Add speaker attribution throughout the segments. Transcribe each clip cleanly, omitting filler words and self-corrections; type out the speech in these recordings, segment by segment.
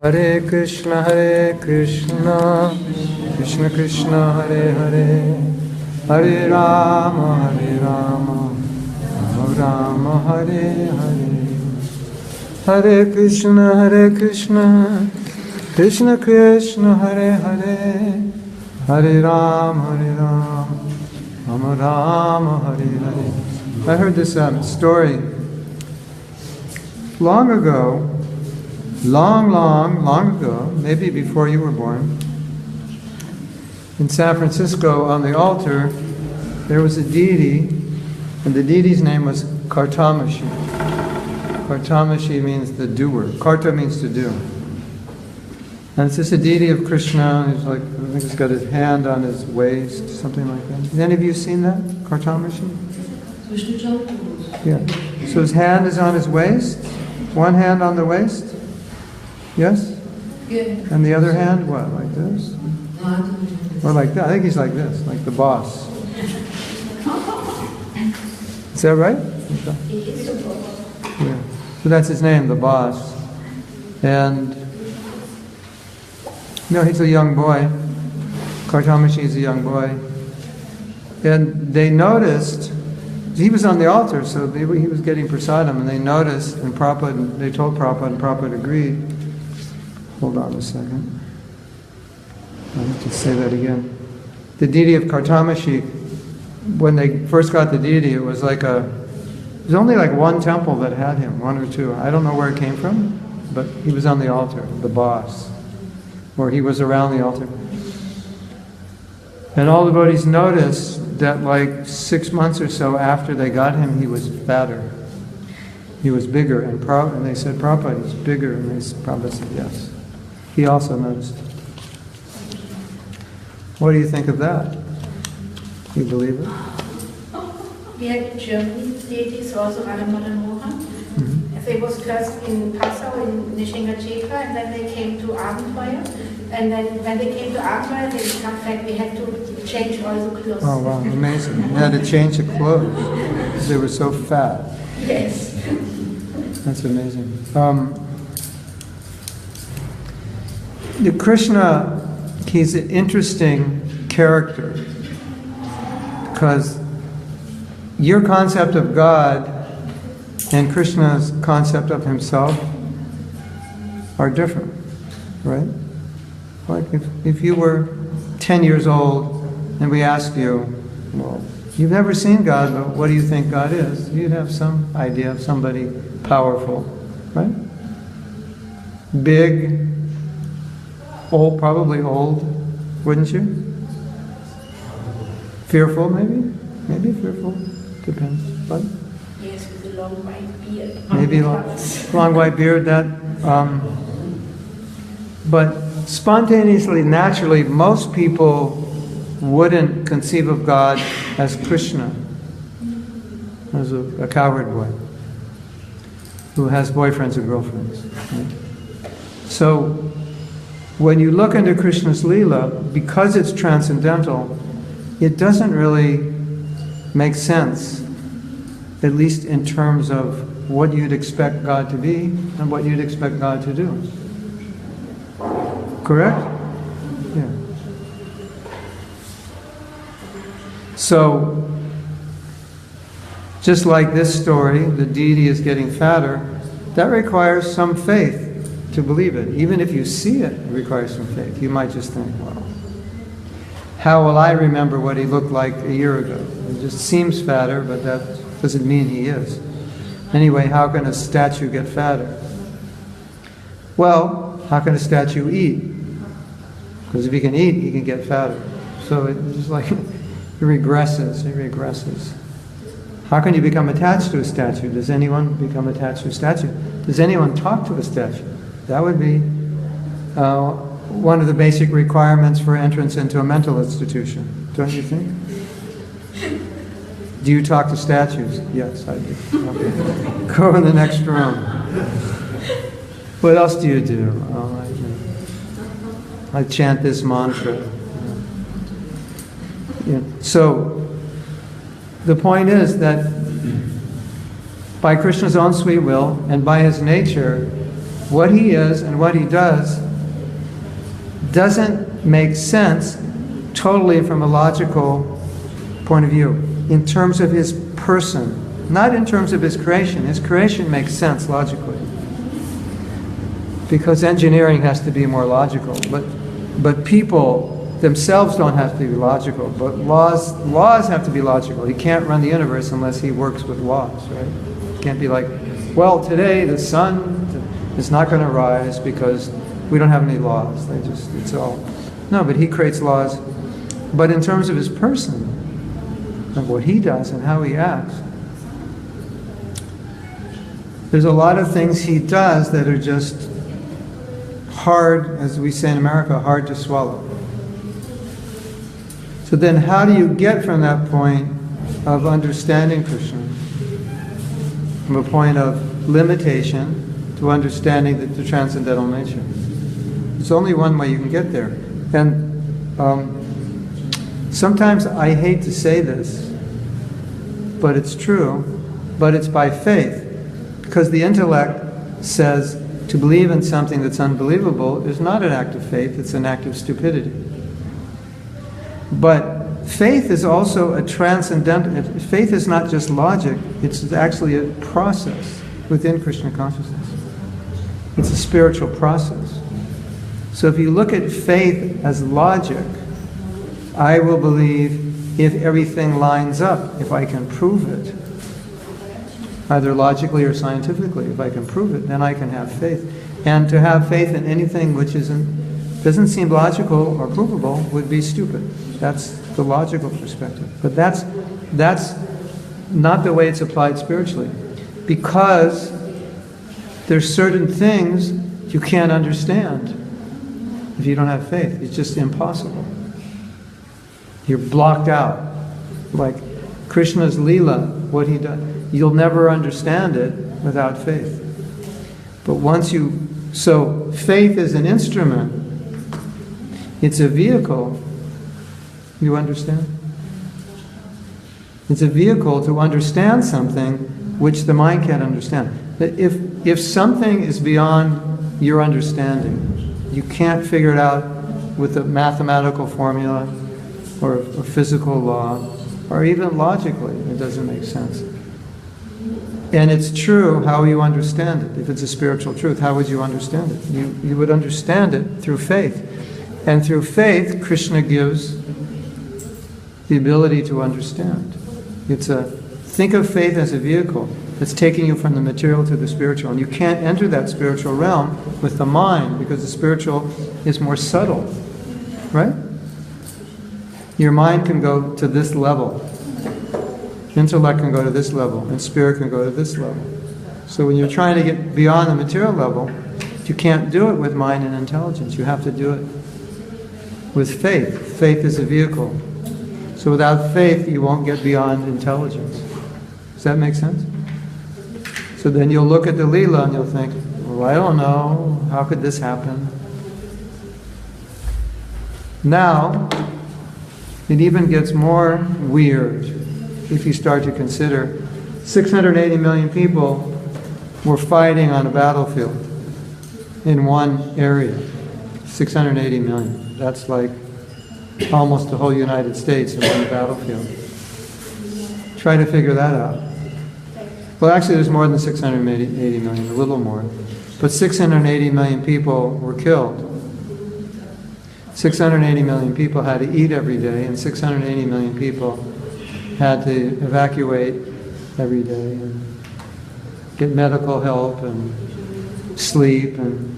Speaker 1: Hare Krishna, Krishna Krishna, Hare Hare, Hare Rama, Rama Rama, Hare Hare. Hare Krishna, Krishna Krishna, Hare Hare, Hare Rama, Rama Rama, Hare Hare. I heard this story long ago, long ago, maybe before you were born. In San Francisco, on the altar, there was a deity, and the deity's name was Kartamashi. Kartamashi means the doer. Karta means to do. And it's just a deity of Krishna. He's like, I think he's got his hand on his waist, something like that. Has any of you seen that, Kartamashi? Yeah. So his hand is on his waist, one hand on the waist. Yes? Yeah. And the other hand, what, like this? Or like that? I think he's like this, like the boss. Is that right? Yeah. So that's his name, the boss. And, he's a young boy. Kartamashi is a young boy. And they noticed, he was on the altar, so he was getting prasadam, and they noticed, and Prabhupada, they told Prabhupada, and Prabhupada agreed. Hold on a second. I have to say that again. The deity of Kartamashi, when they first got the deity, it was only like one temple that had him, one or two. I don't know where it came from, but he was on the altar, the boss, or he was around the altar. And all the devotees noticed that like 6 months or so after they got him, he was fatter. He was bigger, and they said, Prabhupada, he's bigger, and Prabhupada said, yes. He also noticed. What do you think of that? You believe it?
Speaker 2: We had in Germany deities also Radha. They was cursed in Passau, in Nishingachepa, and then they came to Abenteuer. And then when they came to Abenteuer, they become fat. We had to change all the clothes. Oh
Speaker 1: wow, amazing. You had to change the clothes because they were so fat.
Speaker 2: Yes.
Speaker 1: That's amazing. The Krishna, he's an interesting character because your concept of God and Krishna's concept of himself are different, right? Like if you were 10 years old and we asked you, well, you've never seen God, but what do you think God is? You'd have some idea of somebody powerful, right? Big, old, probably old, wouldn't you? Fearful, maybe? Maybe fearful. Depends. But
Speaker 2: yes, with a long white beard.
Speaker 1: Maybe long white beard, but spontaneously, naturally, most people wouldn't conceive of God as Krishna, as a cowherd boy who has boyfriends and girlfriends. Right? So, when you look into Krishna's Lila, because it's transcendental, it doesn't really make sense, at least in terms of what you'd expect God to be and what you'd expect God to do. Correct? Yeah. So, just like this story, the deity is getting fatter, that requires some faith to believe it. Even if you see it, it requires some faith. You might just think, well, how will I remember what he looked like a year ago? It just seems fatter, but that doesn't mean he is. Anyway, how can a statue get fatter? Well, how can a statue eat? Because if he can eat, he can get fatter. So it's just like, it regresses. How can you become attached to a statue? Does anyone become attached to a statue? Does anyone talk to a statue? That would be one of the basic requirements for entrance into a mental institution, don't you think? Do you talk to statues? Yes, I do. Okay. Go in the next room. What else do you do? I chant this mantra. Yeah. So, the point is that by Krishna's own sweet will and by his nature, what he is and what he doesn't make sense totally from a logical point of view, in terms of his person, not in terms of his creation. His creation makes sense logically, because engineering has to be more logical. But people themselves don't have to be logical, but laws have to be logical. He can't run the universe unless he works with laws, right? It can't be like, well, today the sun is not going to rise because we don't have any laws. It's all. No, but he creates laws. But in terms of his person, and what he does and how he acts, there's a lot of things he does that are just hard, as we say in America, hard to swallow. So then how do you get from that point of understanding Krishna, from a point of limitation to understanding the transcendental nature? There's only one way you can get there. And sometimes I hate to say this, but it's true, but it's by faith. Because the intellect says to believe in something that's unbelievable is not an act of faith, it's an act of stupidity. But faith is also a transcendental. Faith is not just logic, it's actually a process within Krishna consciousness. It's a spiritual process. So if you look at faith as logic, I will believe if everything lines up, if I can prove it, either logically or scientifically. If I can prove it, then I can have faith. And to have faith in anything which doesn't seem logical or provable would be stupid. That's the logical perspective. But that's not the way it's applied spiritually. Because there's certain things you can't understand if you don't have faith. It's just impossible. You're blocked out. Like Krishna's Lila, what he does, you'll never understand it without faith. But so faith is an instrument. It's a vehicle. You understand? It's a vehicle to understand something which the mind can't understand. If something is beyond your understanding, you can't figure it out with a mathematical formula or a physical law, or even logically, it doesn't make sense. And it's true how you understand it. If it's a spiritual truth, how would you understand it? You would understand it through faith. And through faith, Krishna gives the ability to understand. Think of faith as a vehicle that's taking you from the material to the spiritual. And you can't enter that spiritual realm with the mind, because the spiritual is more subtle. Right? Your mind can go to this level. Intellect can go to this level, and spirit can go to this level. So when you're trying to get beyond the material level, you can't do it with mind and intelligence. You have to do it with faith. Faith is a vehicle. So without faith, you won't get beyond intelligence. Does that make sense? So then you'll look at the Lila and you'll think, well, I don't know, how could this happen? Now, it even gets more weird if you start to consider 680 million people were fighting on a battlefield in one area. 680 million. That's like almost the whole United States in one battlefield. Try to figure that out. Well, actually there's more than 680 million, a little more. But 680 million people were killed. 680 million people had to eat every day, and 680 million people had to evacuate every day and get medical help and sleep, and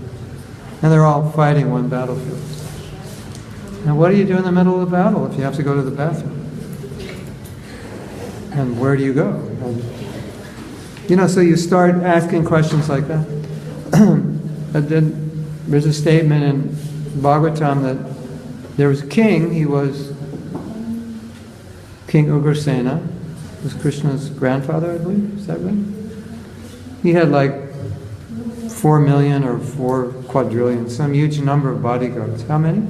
Speaker 1: they're all fighting one battlefield. Now what do you do in the middle of the battle if you have to go to the bathroom? And where do you go? And, so you start asking questions like that. And then there's a statement in Bhagavatam that there was a king, he was King Ugrasena, was Krishna's grandfather, I believe, is that right? He had like 4 million or 4 quadrillion, some huge number of bodyguards. How many?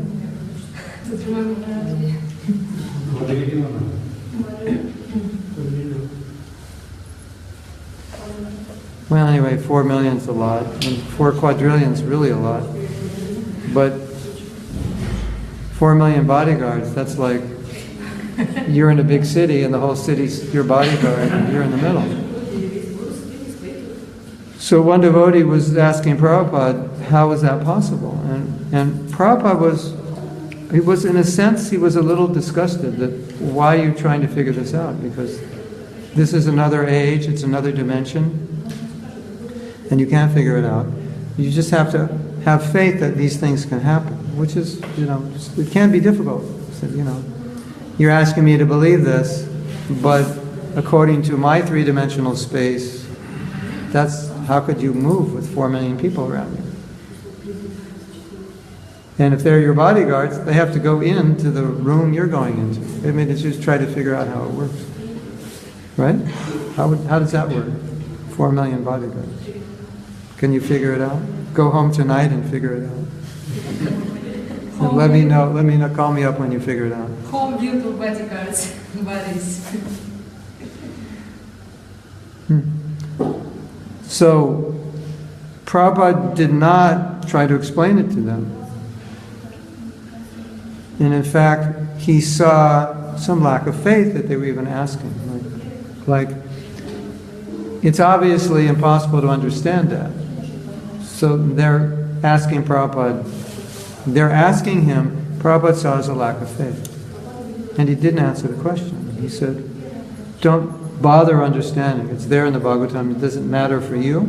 Speaker 1: Well, anyway, 4 million's a lot, and 4 quadrillion's really a lot. But 4 million bodyguards, that's like you're in a big city and the whole city's your bodyguard and you're in the middle. So one devotee was asking Prabhupada, how was that possible? And Prabhupada was in a sense, he was a little disgusted that why are you trying to figure this out? Because this is another age, it's another dimension, and you can't figure it out. You just have to have faith that these things can happen, which is, it can be difficult. So, you're asking me to believe this, but according to my three-dimensional space, how could you move with 4 million people around you? And if they're your bodyguards, they have to go into the room you're going into. I mean, it's just try to figure out how it works. Right? How does that work? 4 million bodyguards. Can you figure it out? Go home tonight and figure it out. And let me know, call me up when you figure it out.
Speaker 3: Home beautiful bodyguards, bodies.
Speaker 1: So, Prabhupada did not try to explain it to them. And in fact, he saw some lack of faith that they were even asking. Like it's obviously impossible to understand that. So they're asking Prabhupada, they're asking him, Prabhupada saw as a lack of faith. And he didn't answer the question. He said, don't bother understanding. It's there in the Bhagavatam. It doesn't matter for you.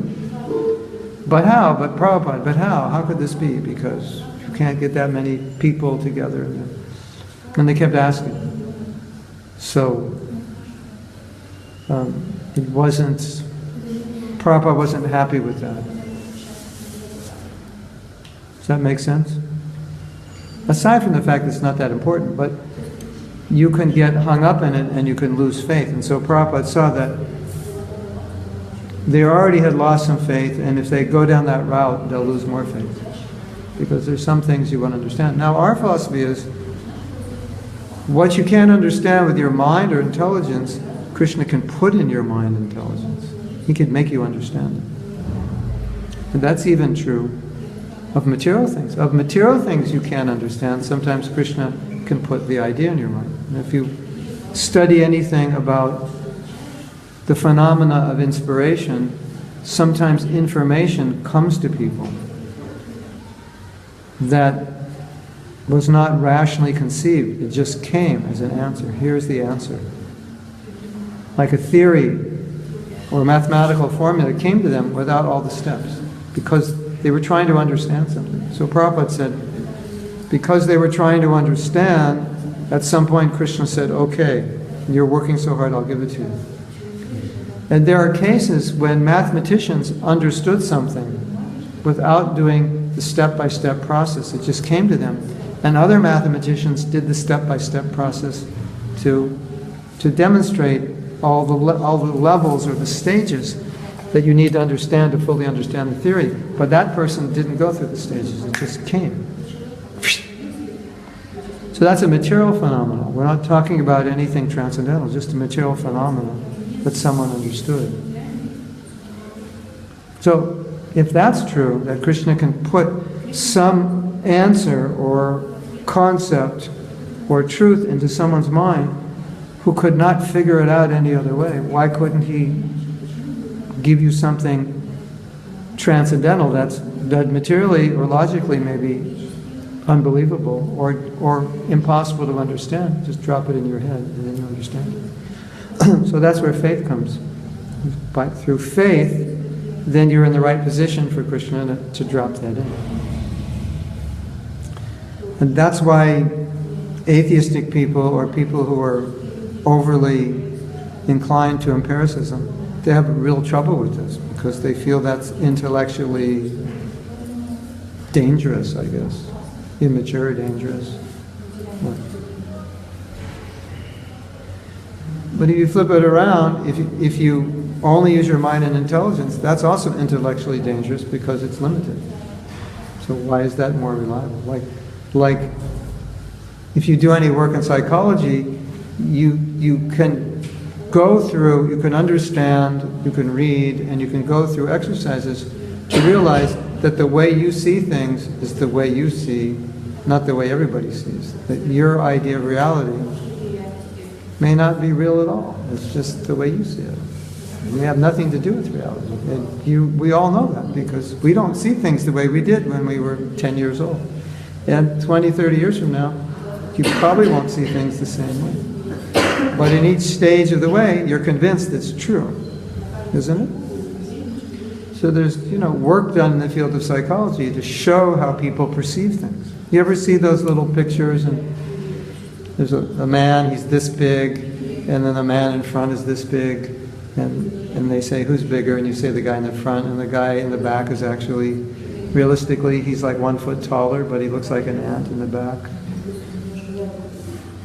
Speaker 1: But how? But Prabhupada, but how? How could this be? Because you can't get that many people together. And they kept asking. So, Prabhupada wasn't happy with that. Does that make sense? Aside from the fact that it's not that important, but you can get hung up in it and you can lose faith. And so Prabhupada saw that they already had lost some faith, and if they go down that route, they'll lose more faith. Because there's some things you won't understand. Now, our philosophy is, what you can't understand with your mind or intelligence, Krishna can put in your mind intelligence. He can make you understand it. And that's even true of material things. Of material things you can't understand, sometimes Krishna can put the idea in your mind. And if you study anything about the phenomena of inspiration, sometimes information comes to people that was not rationally conceived. It just came as an answer. Here's the answer. Like a theory or a mathematical formula came to them without all the steps, because they were trying to understand something. So Prabhupada said, because they were trying to understand, at some point Krishna said, okay, you're working so hard, I'll give it to you. And there are cases when mathematicians understood something without doing the step-by-step process. It just came to them. And other mathematicians did the step-by-step process to demonstrate all the levels or the stages that you need to understand to fully understand the theory. But that person didn't go through the stages, it just came. So that's a material phenomenon. We're not talking about anything transcendental, just a material phenomenon that someone understood. So if that's true, that Krishna can put some answer or concept or truth into someone's mind who could not figure it out any other way, why couldn't he give you something transcendental that materially or logically may be unbelievable or impossible to understand? Just drop it in your head and then you understand it. So that's where faith comes. Through faith, then you're in the right position for Krishna to drop that in. And that's why atheistic people or people who are overly inclined to empiricism, they have real trouble with this because they feel that's intellectually dangerous, I guess. Immature, dangerous. But if you flip it around, if you only use your mind and intelligence, that's also intellectually dangerous because it's limited. So why is that more reliable? Like if you do any work in psychology, you can go through, you can understand, you can read, and you can go through exercises to realize that the way you see things is the way you see, not the way everybody sees. That your idea of reality may not be real at all. It's just the way you see it. We have nothing to do with reality. And we all know that because we don't see things the way we did when we were 10 years old. And 20, 30 years from now, you probably won't see things the same way. But in each stage of the way, you're convinced it's true. Isn't it? So there's, work done in the field of psychology to show how people perceive things. You ever see those little pictures and there's a man, he's this big, and then the man in front is this big, and they say, who's bigger? And you say the guy in the front, and the guy in the back is actually, realistically, he's like 1 foot taller, but he looks like an ant in the back.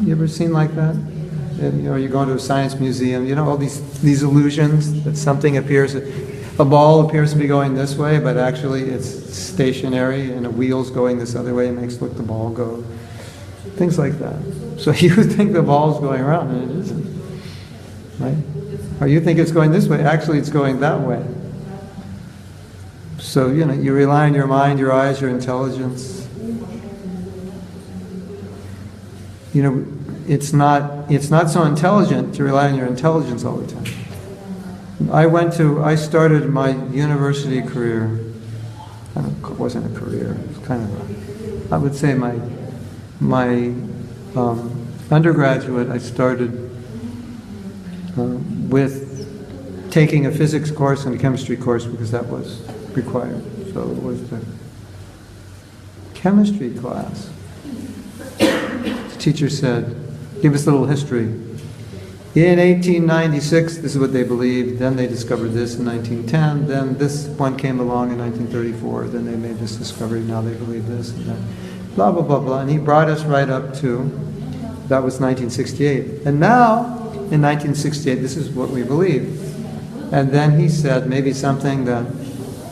Speaker 1: You ever seen like that? And, you go to a science museum, all these illusions that something appears, a ball appears to be going this way, but actually it's stationary, and a wheel's going this other way, and makes look the ball go. Things like that. So you think the ball's going around, and it isn't. Right? Or you think it's going this way, actually it's going that way. So, you rely on your mind, your eyes, your intelligence. It's not so intelligent to rely on your intelligence all the time. I started my university career, it wasn't a career, it was kind of I would say my undergraduate, I started with taking a physics course and a chemistry course because that was required. So it was the chemistry class. The teacher said, give us a little history. In 1896, this is what they believed, then they discovered this in 1910, then this one came along in 1934, then they made this discovery, now they believe this and that. Blah, blah, blah, blah. And he brought us right up to, that was 1968. And now, in 1968, this is what we believe. And then he said maybe something that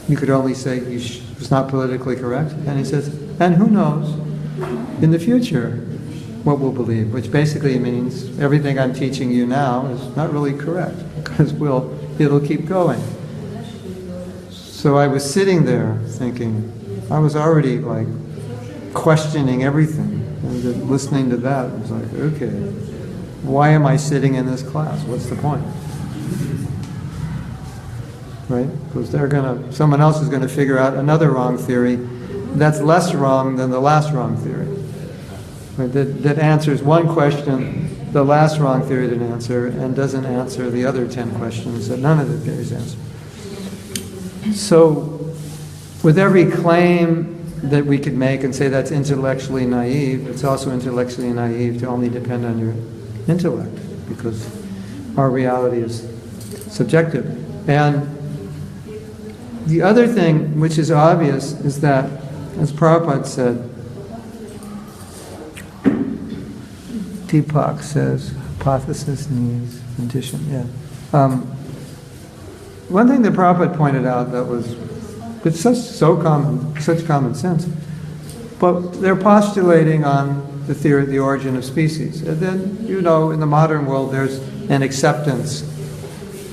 Speaker 1: you could only say was not politically correct. And he says, and who knows, in the future, what we'll believe. Which basically means everything I'm teaching you now is not really correct. Because it'll keep going. So I was sitting there thinking, I was already questioning everything. And then listening to that, I was like, okay, why am I sitting in this class? What's the point? Right? Because someone else is going to figure out another wrong theory that's less wrong than the last wrong theory. Right? That answers one question the last wrong theory didn't answer, and doesn't answer the other 10 questions that none of the theories answer. So, with every claim that we could make and say that's intellectually naive, it's also intellectually naive to only depend on your intellect, because our reality is subjective. And the other thing which is obvious is that, as Prabhupada said, Deepak says, hypothesis needs addition. One thing that Prabhupada pointed out that was such common sense, but they're postulating on the theory of the origin of species. And then, in the modern world, there's an acceptance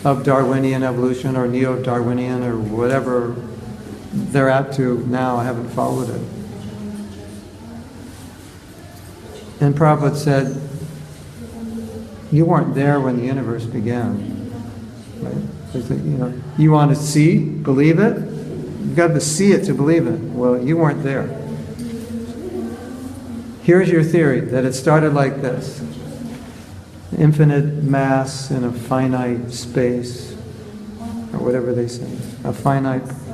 Speaker 1: of Darwinian evolution or neo-Darwinian or whatever they're at to now. I haven't followed it. And Prabhupada said, you weren't there when the universe began. Right? You want to see, believe it? You've got to see it to believe it. Well, you weren't there. Here's your theory, that it started like this. Infinite mass in a finite space, or whatever they say.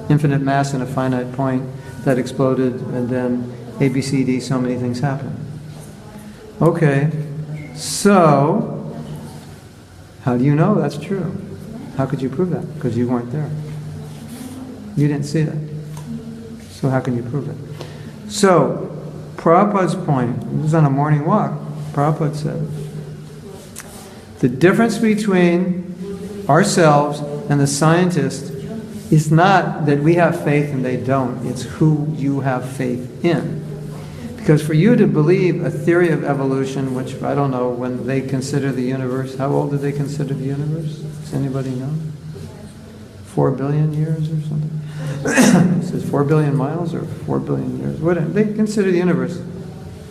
Speaker 1: Infinite mass in a finite point that exploded, and then A, B, C, D, so many things happened. Okay, so, how do you know that's true? How could you prove that? Because you weren't there. You didn't see it. So how can you prove it? So, Prabhupada's point, this was on a morning walk, Prabhupada said, the difference between ourselves and the scientist is not that we have faith and they don't, it's who you have faith in. Because for you to believe a theory of evolution, which I don't know when they consider the universe, how old do they consider the universe? Does anybody know? 4 billion years or something? It says 4 billion miles or 4 billion years. What? They consider the universe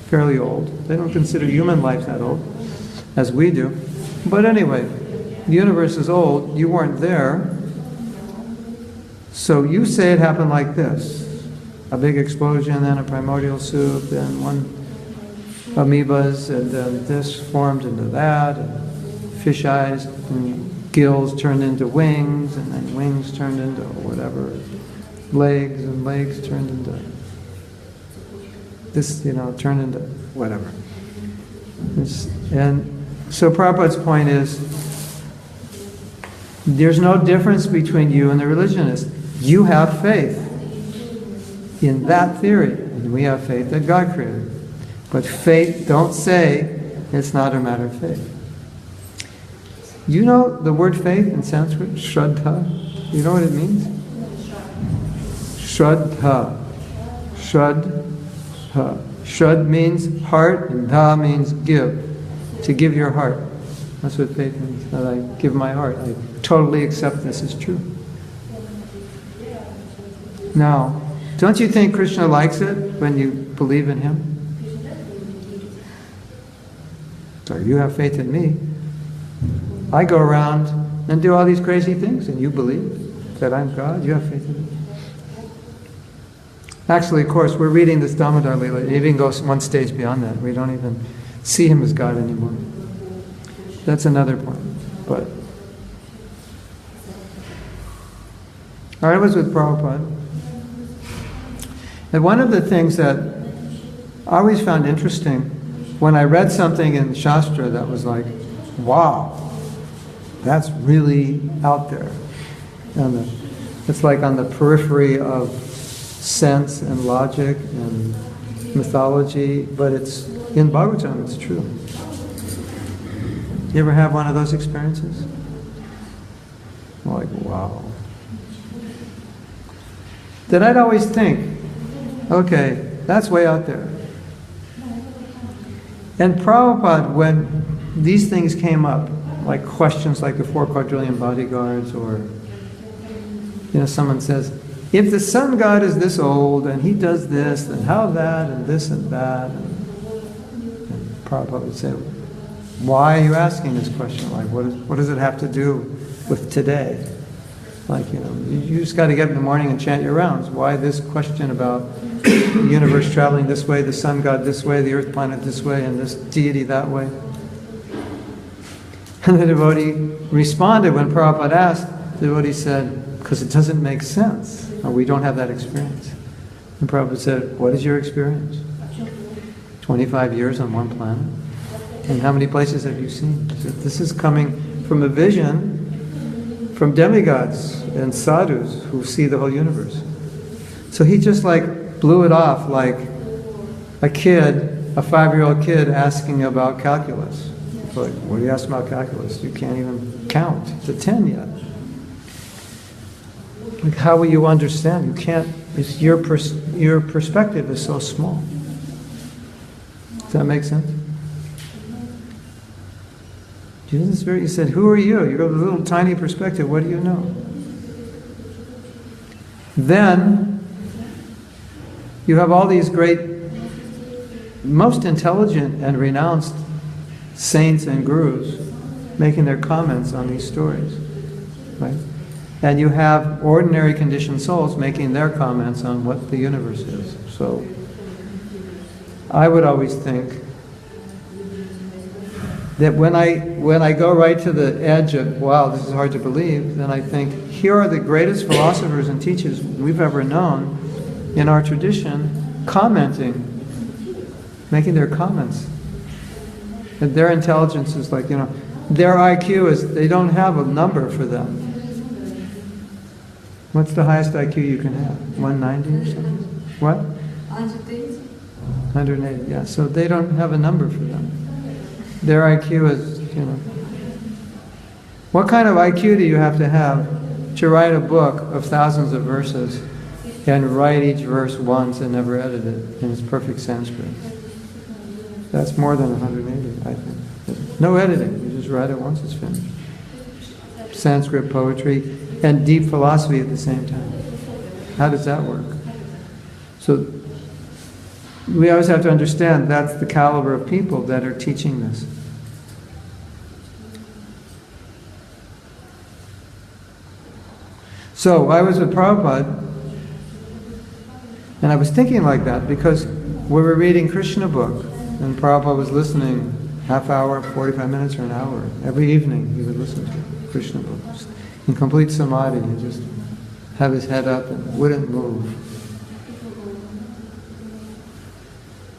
Speaker 1: fairly old. They don't consider human life that old, as we do. But anyway, the universe is old. You weren't there. So you say it happened like this. A big explosion, then a primordial soup, then one amoebas, and then this formed into that, and fish eyes and gills turned into wings, and then wings turned into whatever, legs, and legs turned into this, turned into whatever. And so Prabhupada's point is, there's no difference between you and the religionist. You have faith in that theory, and we have faith that God created. But faith, don't say it's not a matter of faith. You know the word faith in Sanskrit, Shraddha? You know what it means? Shraddha. Shraddha. Shrad means heart, and dha means give. To give your heart. That's what faith means. That I give my heart. I totally accept this is true. Now, don't you think Krishna likes it when you believe in him? So you have faith in me. I go around and do all these crazy things, and you believe that I'm God. You have faith in me. Actually, of course, we're reading this Damodar Lila. It even goes one stage beyond that. We don't even see him as God anymore. That's another point. But I was with Prabhupada. And one of the things that I always found interesting, when I read something in Shastra that was like, wow, that's really out there. And it's like on the periphery of sense and logic and mythology, but it's in Bhagavatam, it's true. You ever have one of those experiences? Like, wow. That I'd always think, okay, that's way out there. And Prabhupada, when these things came up, like questions like the 4 quadrillion bodyguards, or someone says, if the sun god is this old and he does this, then how that and this and that? And Prabhupada would say, why are you asking this question? Like, what does it have to do with today? Like, you just got to get up in the morning and chant your rounds. Why this question about the universe traveling this way, the sun god this way, the earth planet this way, and this deity that way? And the devotee responded when Prabhupada asked, the devotee said, because it doesn't make sense. Or we don't have that experience. And Prabhupada said, what is your experience? 25 years on one planet. And how many places have you seen? He said, this is coming from a vision from demigods and sadhus who see the whole universe. So he just blew it off like a kid, a 5-year-old kid asking about calculus. It's like, what are you asking about calculus? You can't even count to 10 yet. Like, how will you understand? You can't. It's your perspective is so small. Does that make sense? Jesus, you said, who are you? You have a little tiny perspective. What do you know? Then you have all these great, most intelligent and renounced saints and gurus making their comments on these stories, right? And you have ordinary conditioned souls making their comments on what the universe is. So I would always think that when I go right to the edge of, wow, this is hard to believe, then I think, here are the greatest philosophers and teachers we've ever known in our tradition commenting, making their comments. And their intelligence is like, their IQ is, they don't have a number for them. What's the highest IQ you can have? 190 or something? What?
Speaker 3: 180.
Speaker 1: 180, yeah. So they don't have a number for them. Their IQ is, What kind of IQ do you have to write a book of thousands of verses and write each verse once and never edit it in its perfect Sanskrit. That's more than 180, I think. No editing, you just write it once it's finished. Sanskrit poetry and deep philosophy at the same time. How does that work? So we always have to understand that's the caliber of people that are teaching this. So I was with Prabhupada, and I was thinking like that because we were reading Krishna book, and Prabhupada was listening half hour, 45 minutes, or an hour. Every evening he would listen to Krishna book. In complete samadhi, he'd just have his head up and wouldn't move.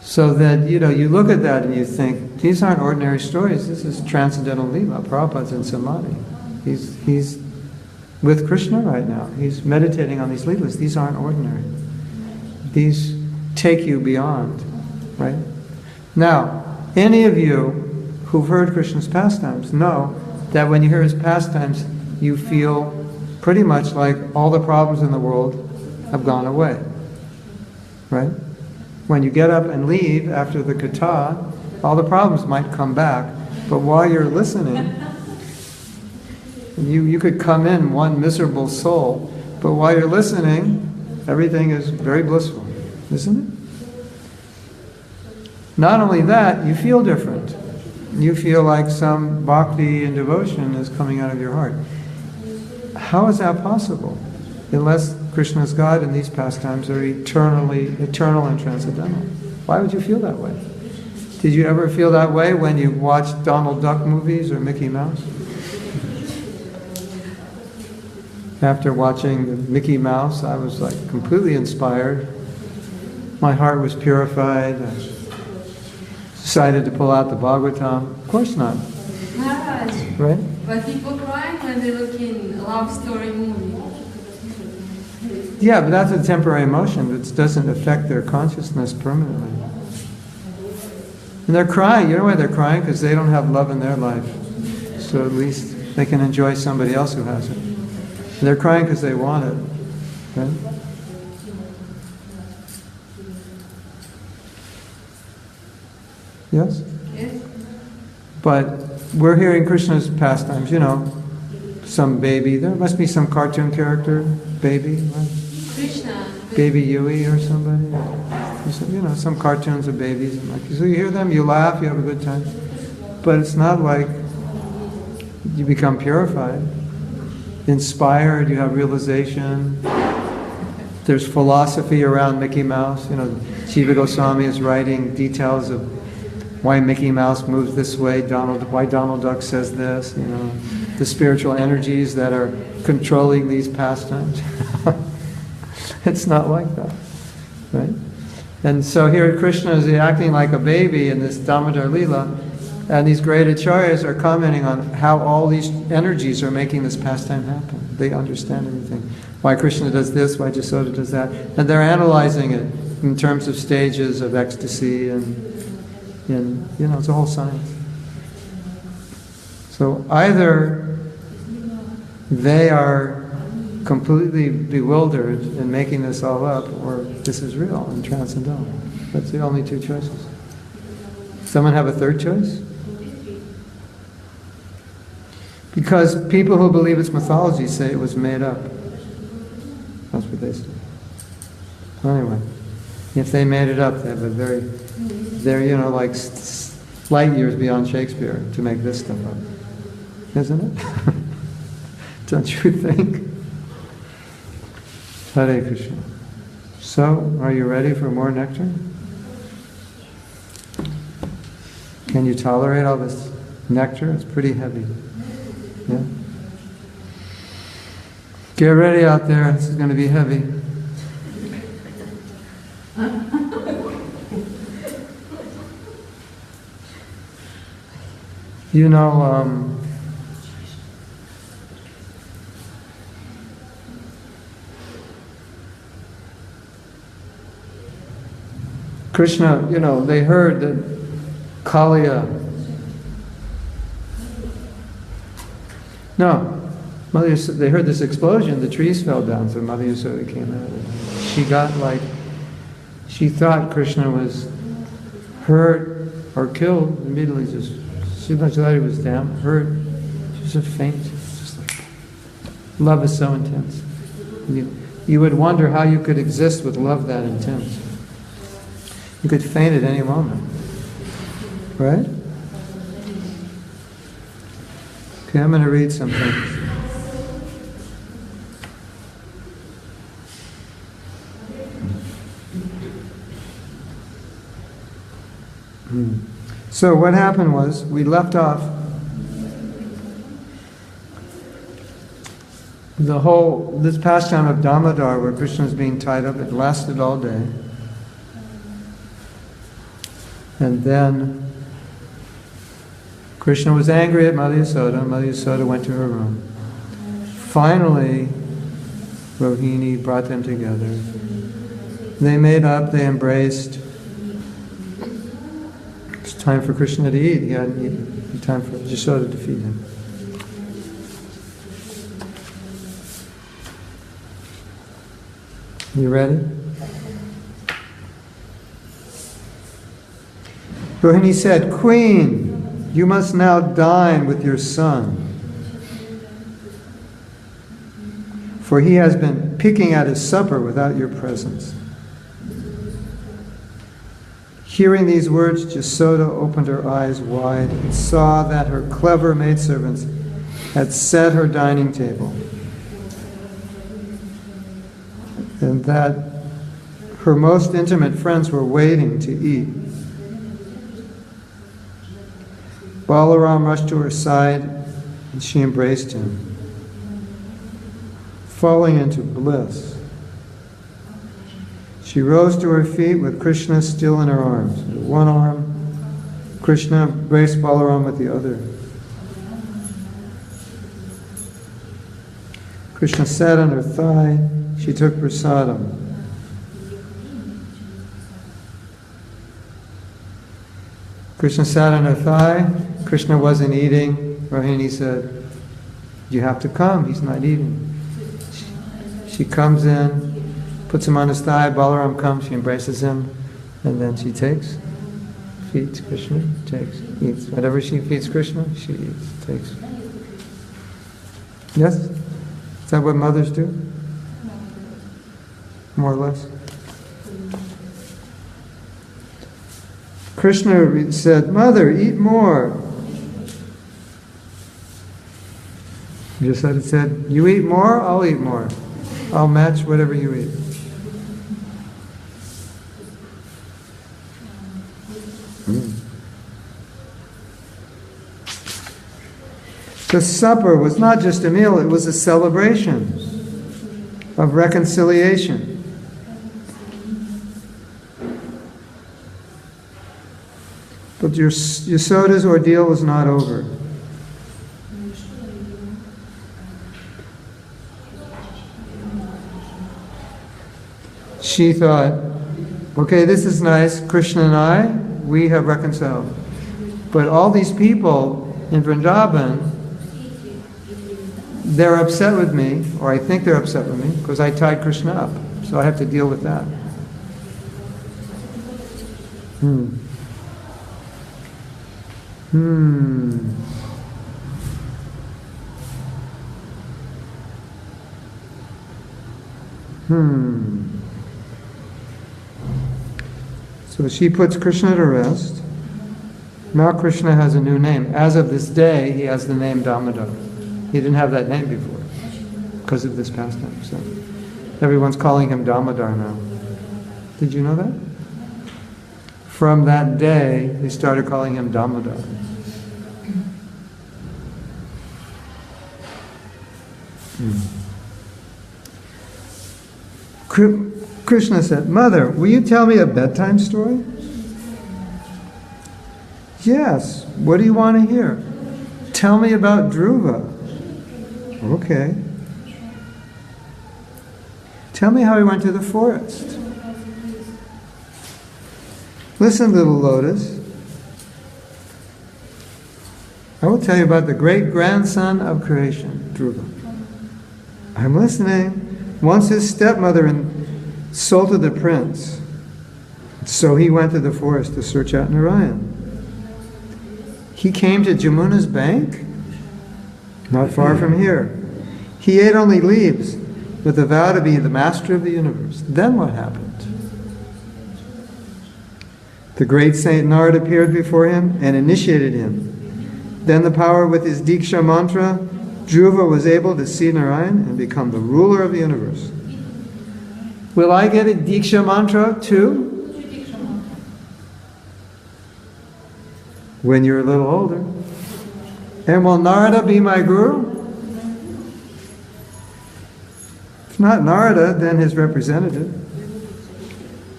Speaker 1: So that, you look at that and you think, these aren't ordinary stories, this is transcendental Lila. Prabhupada's in samadhi. He's with Krishna right now. He's meditating on these Leelas. These aren't ordinary. These take you beyond, right? Now, any of you who've heard Krishna's pastimes know that when you hear his pastimes, you feel pretty much like all the problems in the world have gone away, right? When you get up and leave after the katha, all the problems might come back, but while you're listening, you could come in one miserable soul, but while you're listening, everything is very blissful, isn't it? Not only that, you feel different. You feel like some bhakti and devotion is coming out of your heart. How is that possible? Unless Krishna's God and these pastimes are eternal and transcendental. Why would you feel that way? Did you ever feel that way when you watched Donald Duck movies or Mickey Mouse? After watching the Mickey Mouse, I was like completely inspired. My heart was purified. I decided to pull out the Bhagavatam. Of course not.
Speaker 3: Maharaj,
Speaker 1: right?
Speaker 3: But people cry when they look in a love story movie.
Speaker 1: Yeah, but that's a temporary emotion. It doesn't affect their consciousness permanently. And they're crying. You know why they're crying? Because they don't have love in their life. So at least they can enjoy somebody else who has it. And they're crying because they want it. Right? Yes?
Speaker 3: Yes.
Speaker 1: But we're hearing Krishna's pastimes, some baby, there must be some cartoon character, baby, right?
Speaker 3: Krishna.
Speaker 1: Baby Yui or somebody, some cartoons of babies. And so you hear them, you laugh, you have a good time. But it's not like you become purified, inspired, you have realization. There's philosophy around Mickey Mouse. Shiva Goswami is writing details of why Mickey Mouse moves this way, why Donald Duck says this, the spiritual energies that are controlling these pastimes. It's not like that, right? And so here Krishna is acting like a baby in this Damodar Lila, and these great acharyas are commenting on how all these energies are making this pastime happen. They understand everything. Why Krishna does this, why Jasoda does that, and they're analyzing it in terms of stages of ecstasy and it's a whole science. So either they are completely bewildered in making this all up, or this is real and transcendental. That's the only two choices. Someone have a third choice? Because people who believe it's mythology say it was made up. That's what they say. Anyway, if they made it up, they have they're like light years beyond Shakespeare to make this stuff up. Isn't it? Don't you think? Hare Krishna. So, are you ready for more nectar? Can you tolerate all this nectar? It's pretty heavy. Yeah? Get ready out there, this is going to be heavy. Krishna, they heard that Kaliya. No, they heard this explosion, the trees fell down, so Mother Yasoda came out. she got like, she thought Krishna was hurt or killed immediately. She thought he was damn hurt. She just faint. Just like, love is so intense. You would wonder how you could exist with love that intense. You could faint at any moment. Right? Okay, I'm going to read some things. So what happened was, we left off this pastime of Damodar, where Krishna was being tied up. It lasted all day. And then Krishna was angry at Mother Yasoda. Mother Yasoda went to her room. Finally, Rohini brought them together. They made up, they embraced. It's time for Krishna to eat. He hadn't eaten. It's time for Yasoda to feed him. You ready? Rohini said, "Queen, you must now dine with your son, for he has been picking at his supper without your presence." Hearing these words, Yasoda opened her eyes wide and saw that her clever maidservants had set her dining table, and that her most intimate friends were waiting to eat. Balaram rushed to her side, and she embraced him, falling into bliss. She rose to her feet with Krishna still in her arms. With one arm, Krishna embraced Balaram with the other. Krishna sat on her thigh. She took prasadam. Krishna sat on her thigh. Krishna wasn't eating. Rohini said, "You have to come. He's not eating." She comes in, puts him on his thigh. Balaram comes. She embraces him, and then she takes, feeds Krishna, takes, eats. Whatever she feeds Krishna, she eats, takes. Yes? Is that what mothers do? More or less. Krishna said, "Mother, eat more." Yasoda said, "You eat more, I'll eat more. I'll match whatever you eat." The supper was not just a meal, it was a celebration of reconciliation. But Yasoda's ordeal was not over. She thought, okay, this is nice, Krishna and we have reconciled. But all these people in Vrindavan, they're upset with me, or I think they're upset with me, because I tied Krishna up. So I have to deal with that. So she puts Krishna to rest. Now Krishna has a new name. As of this day, he has the name Damodar. He didn't have that name before because of this pastime. So everyone's calling him Damodar now. Did you know that? From that day, they started calling him Damodar. Krishna said, "Mother, will you tell me a bedtime story?" "Yes. What do you want to hear?" "Tell me about Dhruva." "Okay." "Tell me how he went to the forest." "Listen, little lotus. I will tell you about the great-grandson of creation, Dhruva." "I'm listening." "Once his stepmother insulted the prince. So he went to the forest to search out Narayan. He came to Jamuna's bank, not far from here. He ate only leaves with the vow to be the master of the universe. Then what happened? The great Saint Nard appeared before him and initiated him. Then the power with his Diksha mantra, Dhruva was able to see Narayan and become the ruler of the universe. Will I get a Diksha mantra too? When you're a little older. And will Narada be my guru? If not Narada, then his representative.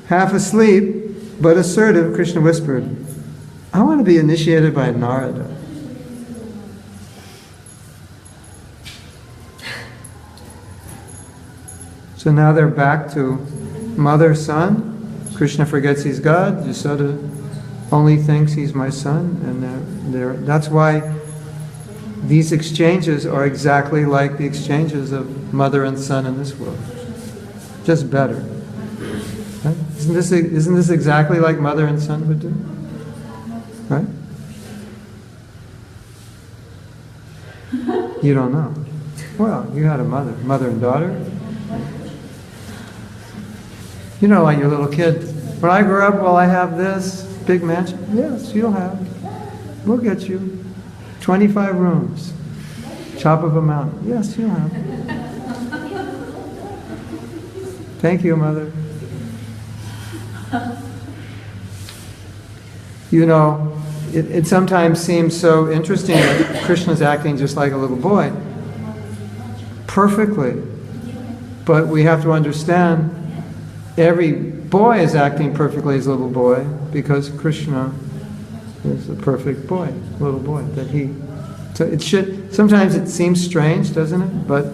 Speaker 1: Half asleep, but assertive, Krishna whispered, I want to be initiated by Narada. So now they're back to mother, son. Krishna forgets he's God. Yashoda only thinks he's my son. And that's why these exchanges are exactly like the exchanges of mother and son in this world. Just better. Right? Isn't this exactly like mother and son would do? Right? You don't know. Well, you had a mother and daughter. You know, like your little kid. When I grow up, will I have this big mansion? Yes, you'll have. We'll get you 25 rooms, top of a mountain. Yes, you'll have. Thank you, mother. You know, it sometimes seems so interesting that Krishna's acting just like a little boy. Perfectly. But we have to understand every boy is acting perfectly as a little boy because Krishna is a perfect boy, little boy. So it should. Sometimes it seems strange, doesn't it? But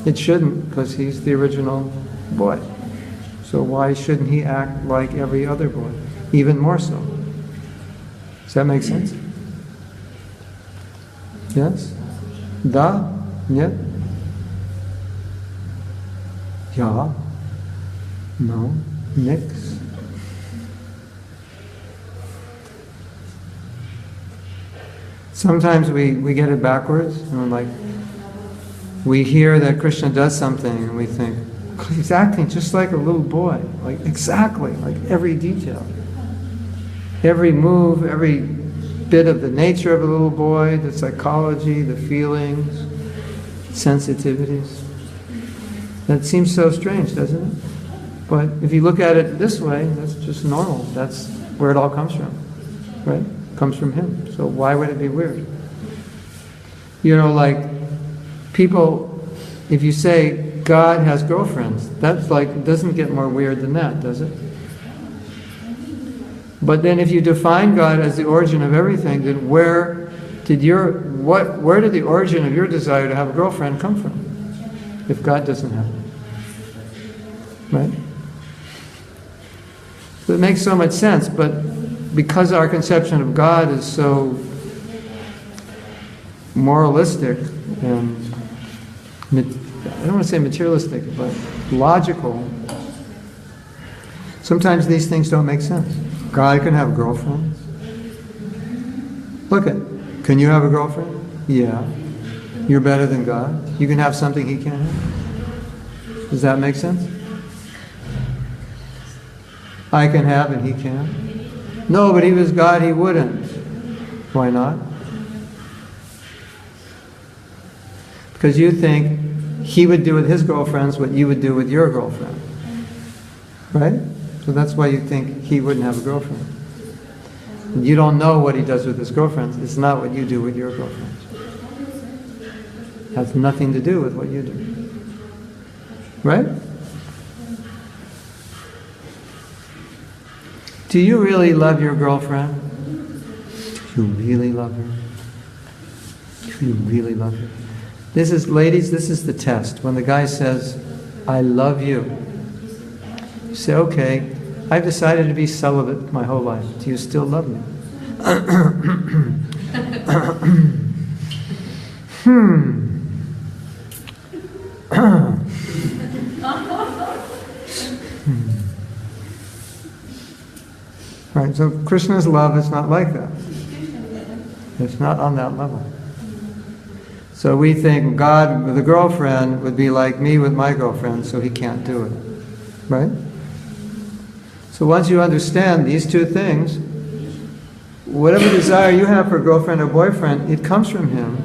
Speaker 1: it shouldn't, because he's the original boy. So why shouldn't he act like every other boy, even more so? Does that make sense? Yes? Da? Нет? Ja? No? Nix? Sometimes we get it backwards, and we hear that Krishna does something and we think, he's acting just like a little boy, like exactly, like every detail. Every move, every bit of the nature of a little boy, the psychology, the feelings, sensitivities. That seems so strange, doesn't it? But if you look at it this way, that's just normal. That's where it all comes from, right? It comes from him. So why would it be weird? You know, like people, if you say God has girlfriends, that's it doesn't get more weird than that, does it? But then if you define God as the origin of everything, then where did the origin of your desire to have a girlfriend come from? If God doesn't have it. Right? So it makes so much sense, but because our conception of God is so moralistic and, I don't want to say materialistic, but logical, sometimes these things don't make sense. God can have girlfriends. Look can you have a girlfriend? Yeah. You're better than God. You can have something he can't have. Does that make sense? I can have and he can't. No, but he was God, he wouldn't. Why not? Because you think he would do with his girlfriends what you would do with your girlfriend. Right? So that's why you think he wouldn't have a girlfriend. You don't know what he does with his girlfriends. It's not what you do with your girlfriends. It has nothing to do with what you do. Right? Do you really love your girlfriend? Do you really love her? Do you really love her? Ladies, this is the test. When the guy says, I love you, you say, okay, I've decided to be celibate my whole life. Do you still love me? Right? So Krishna's love is not like that. It's not on that level. So we think God with a girlfriend would be like me with my girlfriend, so he can't do it. Right? So once you understand these two things, whatever desire you have for a girlfriend or boyfriend, it comes from him,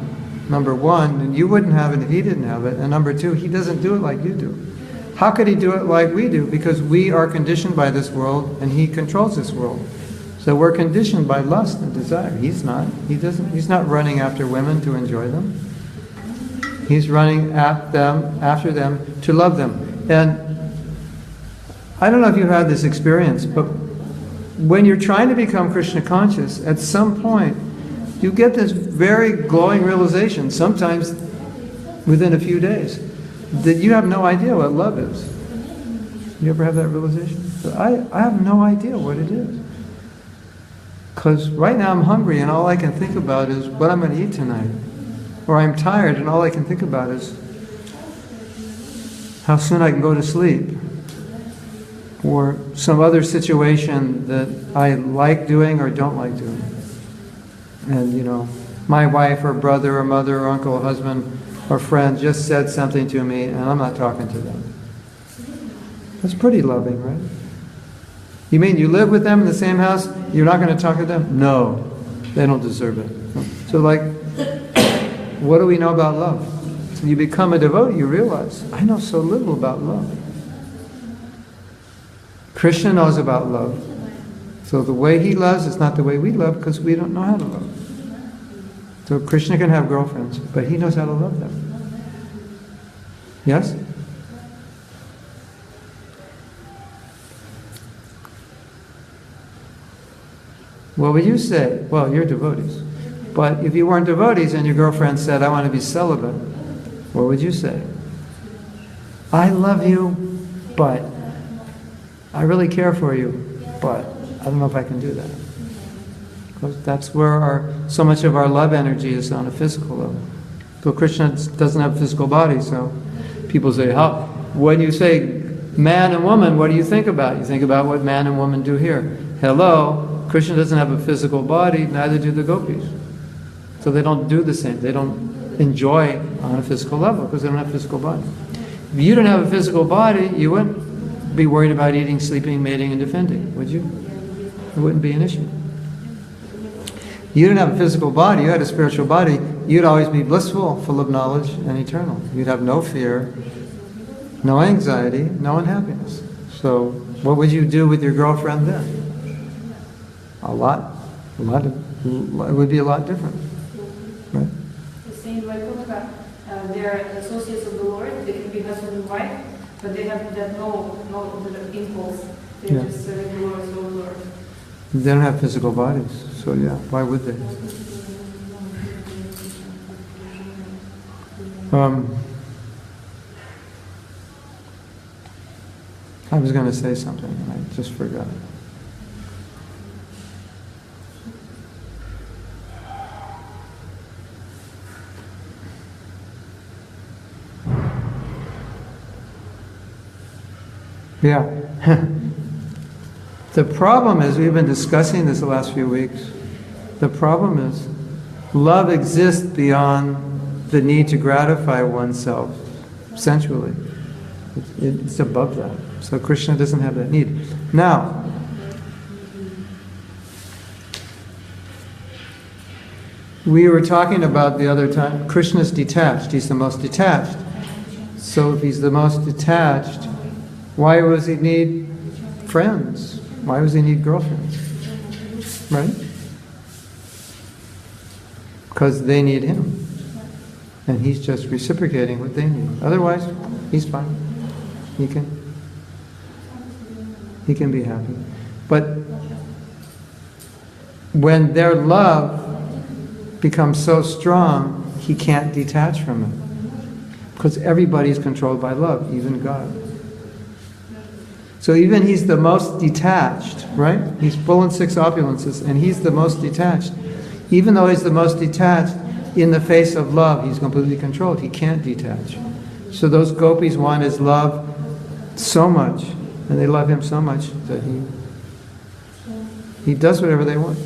Speaker 1: number one, and you wouldn't have it if he didn't have it, and number two, he doesn't do it like you do. How could he do it like we do? Because we are conditioned by this world, and he controls this world. So we're conditioned by lust and desire. He's not. He's not running after women to enjoy them. He's running after them to love them. And I don't know if you've had this experience, but when you're trying to become Krishna conscious, at some point, you get this very glowing realization, sometimes within a few days, that you have no idea what love is. You ever have that realization? I have no idea what it is. Because right now I'm hungry and all I can think about is what I'm going to eat tonight. Or I'm tired and all I can think about is how soon I can go to sleep. Or some other situation that I like doing or don't like doing. And my wife or brother or mother or uncle or husband or friend just said something to me and I'm not talking to them. That's pretty loving, right? You mean you live with them in the same house, you're not going to talk to them? No, they don't deserve it. So what do we know about love? When you become a devotee, you realize, I know so little about love. Krishna knows about love. So the way he loves is not the way we love because we don't know how to love. So Krishna can have girlfriends, but he knows how to love them. Yes? What would you say? Well, you're devotees. But if you weren't devotees and your girlfriend said, I want to be celibate, what would you say? I love you, but I really care for you, but I don't know if I can do that. Because that's where so much of our love energy is on a physical level. So Krishna doesn't have a physical body, so people say, when you say man and woman, what do you think about? You think about what man and woman do here. Hello, Krishna doesn't have a physical body, neither do the gopis. So they don't do the same. They don't enjoy on a physical level because they don't have a physical body. If you didn't have a physical body, you wouldn't be worried about eating, sleeping, mating, and defending, would you? It wouldn't be an issue. You didn't have a physical body, you had a spiritual body, you'd always be blissful, full of knowledge, and eternal. You'd have no fear, no anxiety, no unhappiness. So what would you do with your girlfriend then? It would be a lot different. Right?
Speaker 4: The same Vaikuntha, they are associates of the Lord, they can be husband and wife, but they have no impulse. They're just serving the Lord as the Lord.
Speaker 1: They don't have physical bodies, so why would they? I was going to say something, and I just forgot. The problem is, we've been discussing this the last few weeks, the problem is love exists beyond the need to gratify oneself sensually. It's above that. So Krishna doesn't have that need. Now, we were talking about the other time, Krishna's detached. He's the most detached. So if he's the most detached, why does he need friends? Why does he need girlfriends? Right? Because they need him. And he's just reciprocating what they need. Otherwise, he's fine. He can be happy. But when their love becomes so strong, he can't detach from it. Because everybody is controlled by love, even God. So even he's the most detached, right? He's full in six opulences, and he's the most detached. Even though he's the most detached, in the face of love, he's completely controlled. He can't detach. So those gopis want his love so much, and they love him so much that He does whatever they want.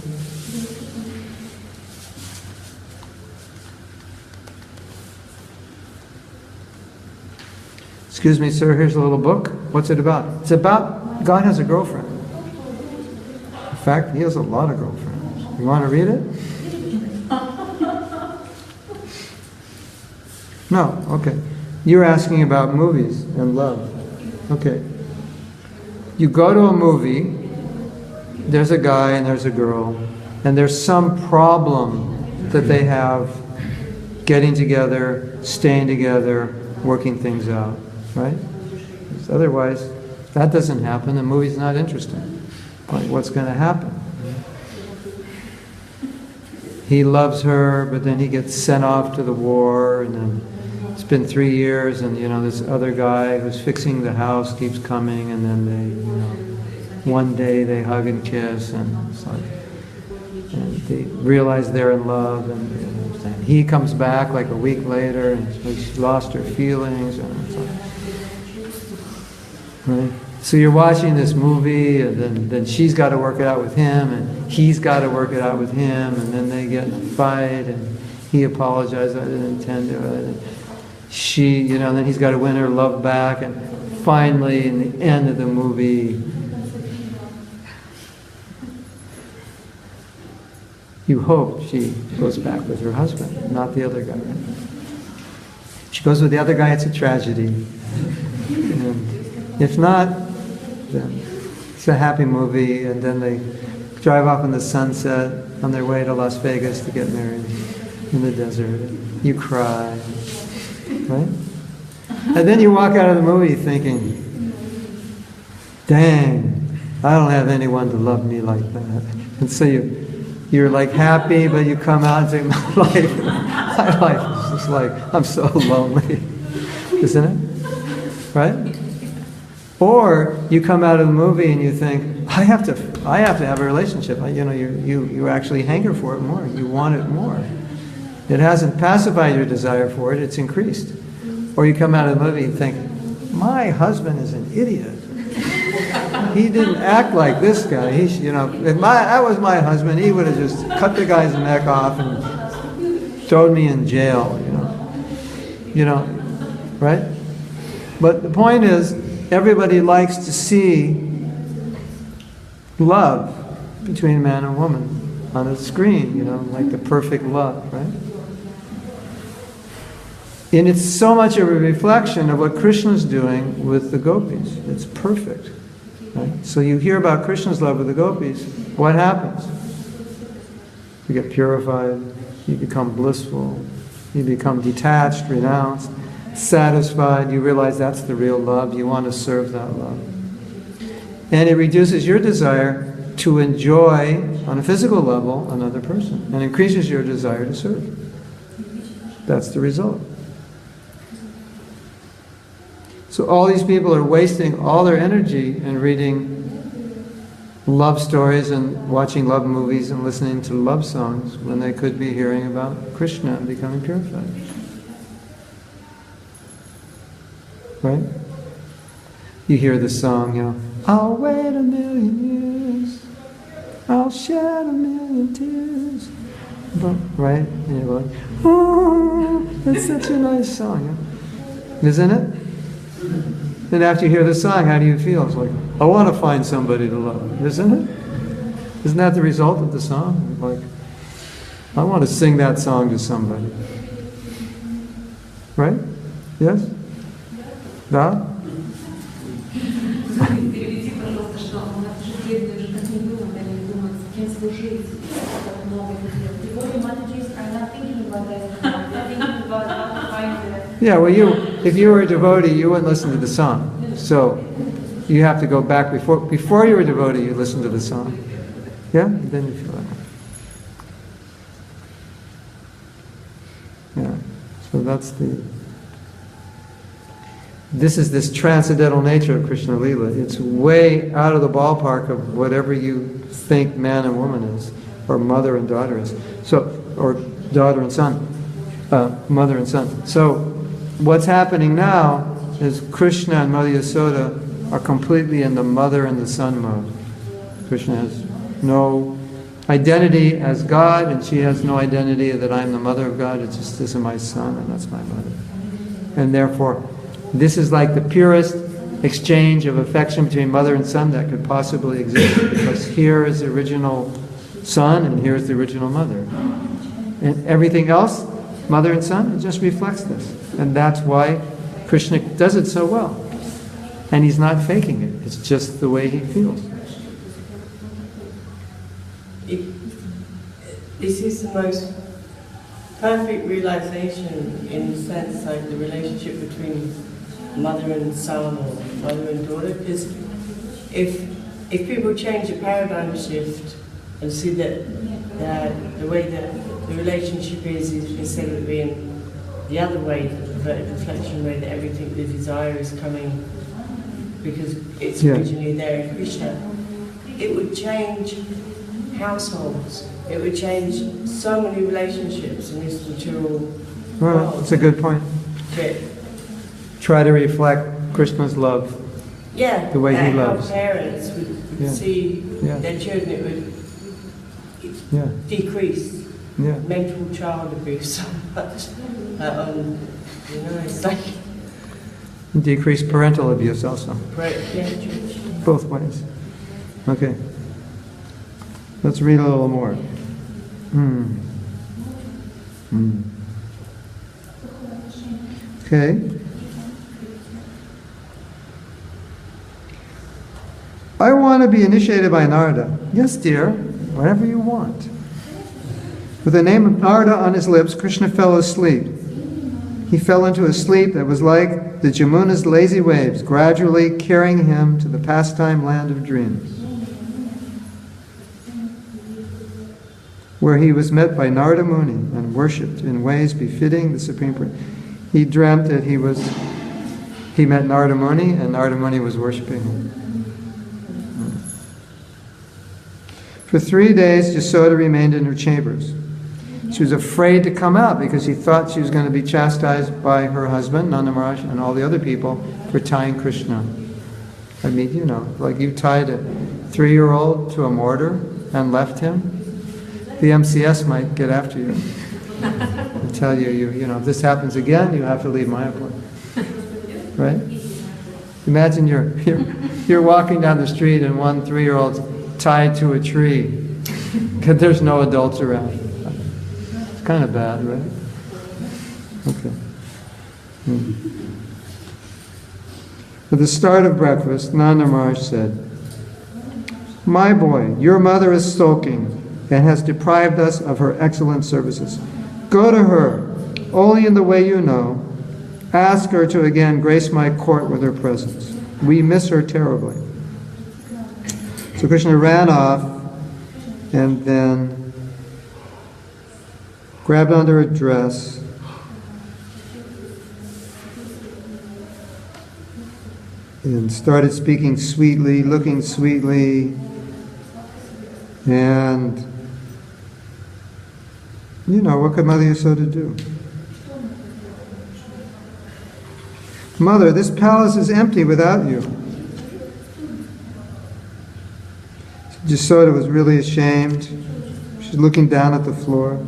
Speaker 1: Excuse me, sir, here's a little book. What's it about? It's about God has a girlfriend. In fact, he has a lot of girlfriends. You want to read it? No? Okay. You're asking about movies and love. Okay. You go to a movie, there's a guy and there's a girl, and there's some problem that they have getting together, staying together, working things out. Right? Otherwise, if that doesn't happen, the movie's not interesting. Like, what's going to happen? He loves her, but then he gets sent off to the war, and then it's been 3 years, and this other guy who's fixing the house keeps coming, and then they, one day they hug and kiss, and it's like, and they realize they're in love, and he comes back like a week later, and she's lost her feelings, and it's like, right? So you're watching this movie, and then she's got to work it out with him, and he's got to work it out with him, and then they get in a fight, and he apologizes, I didn't intend to, and she, then he's got to win her love back, and finally, in the end of the movie, you hope she goes back with her husband, not the other guy. Right? She goes with the other guy, it's a tragedy. And if not, then it's a happy movie, and then they drive off in the sunset on their way to Las Vegas to get married in the desert. You cry, right? And then you walk out of the movie thinking, dang, I don't have anyone to love me like that. And so you're like happy, but you come out and say, my life is just like, I'm so lonely. Isn't it? Right? Or you come out of the movie and you think, I have to have a relationship. You actually hanker for it more. You want it more. It hasn't pacified your desire for it, it's increased. Or you come out of the movie and think, my husband is an idiot. He didn't act like this guy. If that was my husband, he would have just cut the guy's neck off and thrown me in jail, right? But the point is, everybody likes to see love between man and woman on a screen, like the perfect love, right? And it's so much of a reflection of what Krishna's doing with the gopis. It's perfect. Right? So you hear about Krishna's love with the gopis, what happens? You get purified, you become blissful, you become detached, renounced, satisfied, you realize that's the real love, you want to serve that love. And it reduces your desire to enjoy, on a physical level, another person, and increases your desire to serve. That's the result. So all these people are wasting all their energy in reading love stories and watching love movies and listening to love songs when they could be hearing about Krishna and becoming purified. Right? You hear the song, I'll wait 1,000,000 years, I'll shed 1,000,000 tears. Right? And you're like, oh, that's such a nice song. Isn't it? Then after you hear the song, how do you feel? It's like, I want to find somebody to love. Isn't it? Isn't that the result of the song? Like, I want to sing that song to somebody. Right? Yes? Да?
Speaker 5: Переведи, пожалуйста, что она же бедная, же так не думает, они думают, с кем служить, как много лет. Devoted Mataji's are not thinking about that. They're thinking about how to find the...
Speaker 1: Yeah, well, if you were a devotee, you wouldn't listen to the song. So you have to go back before you were a devotee, you listen to the song. Yeah? Then you feel that. Yeah. So that's this is this transcendental nature of Krishna Lila. It's way out of the ballpark of whatever you think man and woman is, or mother and daughter is. So, or daughter and son, mother and son. So, what's happening now is Krishna and Mother Yasoda are completely in the mother and the son mode. Krishna has no identity as God, and she has no identity that I'm the mother of God. It's just, this is my son, and that's my mother. And therefore, this is like the purest exchange of affection between mother and son that could possibly exist, because here is the original son, and here is the original mother. And everything else, mother and son, it just reflects this. And that's why Krishna does it so well. And he's not faking it. It's just the way he feels.
Speaker 6: This is the most perfect realization, in the sense, like the relationship between mother and son or mother and daughter. Because if people change the paradigm shift and see that the way that the relationship is instead of it being the other way, the reflection way, that everything, the desire is coming because it's originally there in Krishna, it would change households. It would change so many relationships in this material world.
Speaker 1: That's a good point. Try to reflect Krishna's love.
Speaker 6: Yeah,
Speaker 1: the way he loves.
Speaker 6: How parents would see their children, it would decrease. Mental child abuse so much. It's like
Speaker 1: decrease parental abuse also. Both ways. Okay. Let's read a little more. Okay. I want to be initiated by Narada. Yes, dear, whatever you want. With the name of Narada on his lips, Krishna fell asleep. He fell into a sleep that was like the Jamuna's lazy waves, gradually carrying him to the pastime land of dreams, where he was met by Narada Muni and worshipped in ways befitting the Supreme Prince. He dreamt that he met Narada Muni, and Narada Muni was worshipping him. For 3 days, Yasoda remained in her chambers. She was afraid to come out because she thought she was going to be chastised by her husband, Nanda Maharaj, and all the other people for tying Krishna. I mean, you know, like you tied a 3-year-old to a mortar and left him. The MCS might get after you and tell you, you know, if this happens again, you have to leave Mayapur. Right? Imagine you're walking down the street and one 3-year-old's tied to a tree because there's no adults around. It's kind of bad, right? Okay. At the start of breakfast, Nanda Maharaj said, "My boy, your mother is sulking and has deprived us of her excellent services. Go to her, only in the way you know. Ask her to again grace my court with her presence. We miss her terribly." So Krishna ran off and then grabbed onto her dress and started speaking sweetly, looking sweetly, and you know, what could Mother Yasoda do? "Mother, this palace is empty without you." Yasoda was really ashamed. She's looking down at the floor.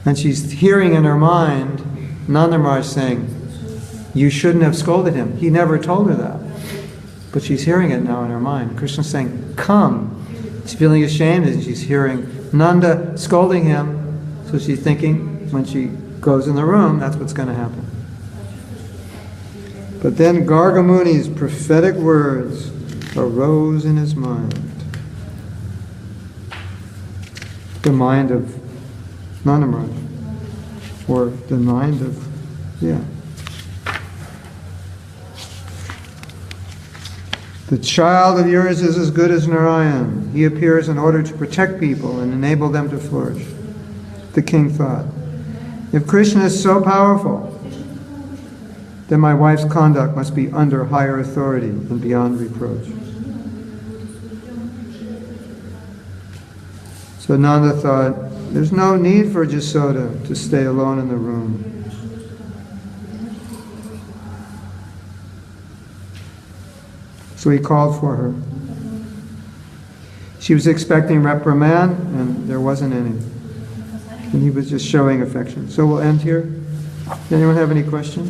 Speaker 1: And she's hearing in her mind Nanda Maharaj saying, "You shouldn't have scolded him. He never told her that." But she's hearing it now in her mind. Krishna's saying, "Come." She's feeling ashamed and she's hearing Nanda scolding him. So she's thinking when she goes in the room, that's what's going to happen. But then Garga Muni's prophetic words arose in his mind. The mind of Nanda Maharaj. Or the mind of, "The child of yours is as good as Narayan. He appears in order to protect people and enable them to flourish." The king thought, if Krishna is so powerful, then my wife's conduct must be under higher authority and beyond reproach. So Nanda thought, there's no need for Yasoda to stay alone in the room. So he called for her. She was expecting reprimand, and there wasn't any. And he was just showing affection. So we'll end here. Anyone have any questions?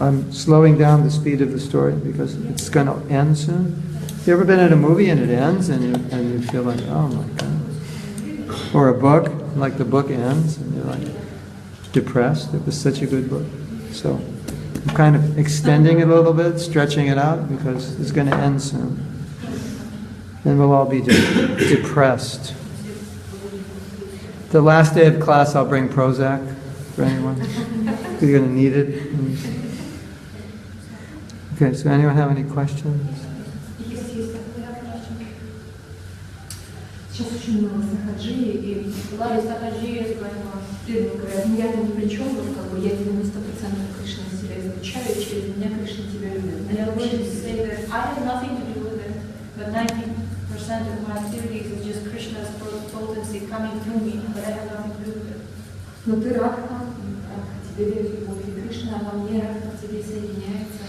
Speaker 1: I'm slowing down the speed of the story because it's going to end soon. You ever been at a movie and it ends and you feel like, oh my God. Or a book, like the book ends and you're like depressed. It was such a good book. So I'm kind of extending it a little bit, stretching it out because it's going to end soon. And we'll all be depressed. The last day of class I'll bring Prozac for anyone. You're going to need it. Okay, so anyone have any questions?
Speaker 5: Сейчас очень много сахаджи, и Лари сахаджи говорят, ну я-то ни при чем, как бы я 90% Кришны себя изучаю, через меня Кришна тебя любит. And I always say that I have nothing to do with it, but 90% of my activities is just Krishna's potency coming through me, but I have nothing to do with it. Но ты Радха, тебе верит любовь, и Кришна во мне Радха в тебе соединяется.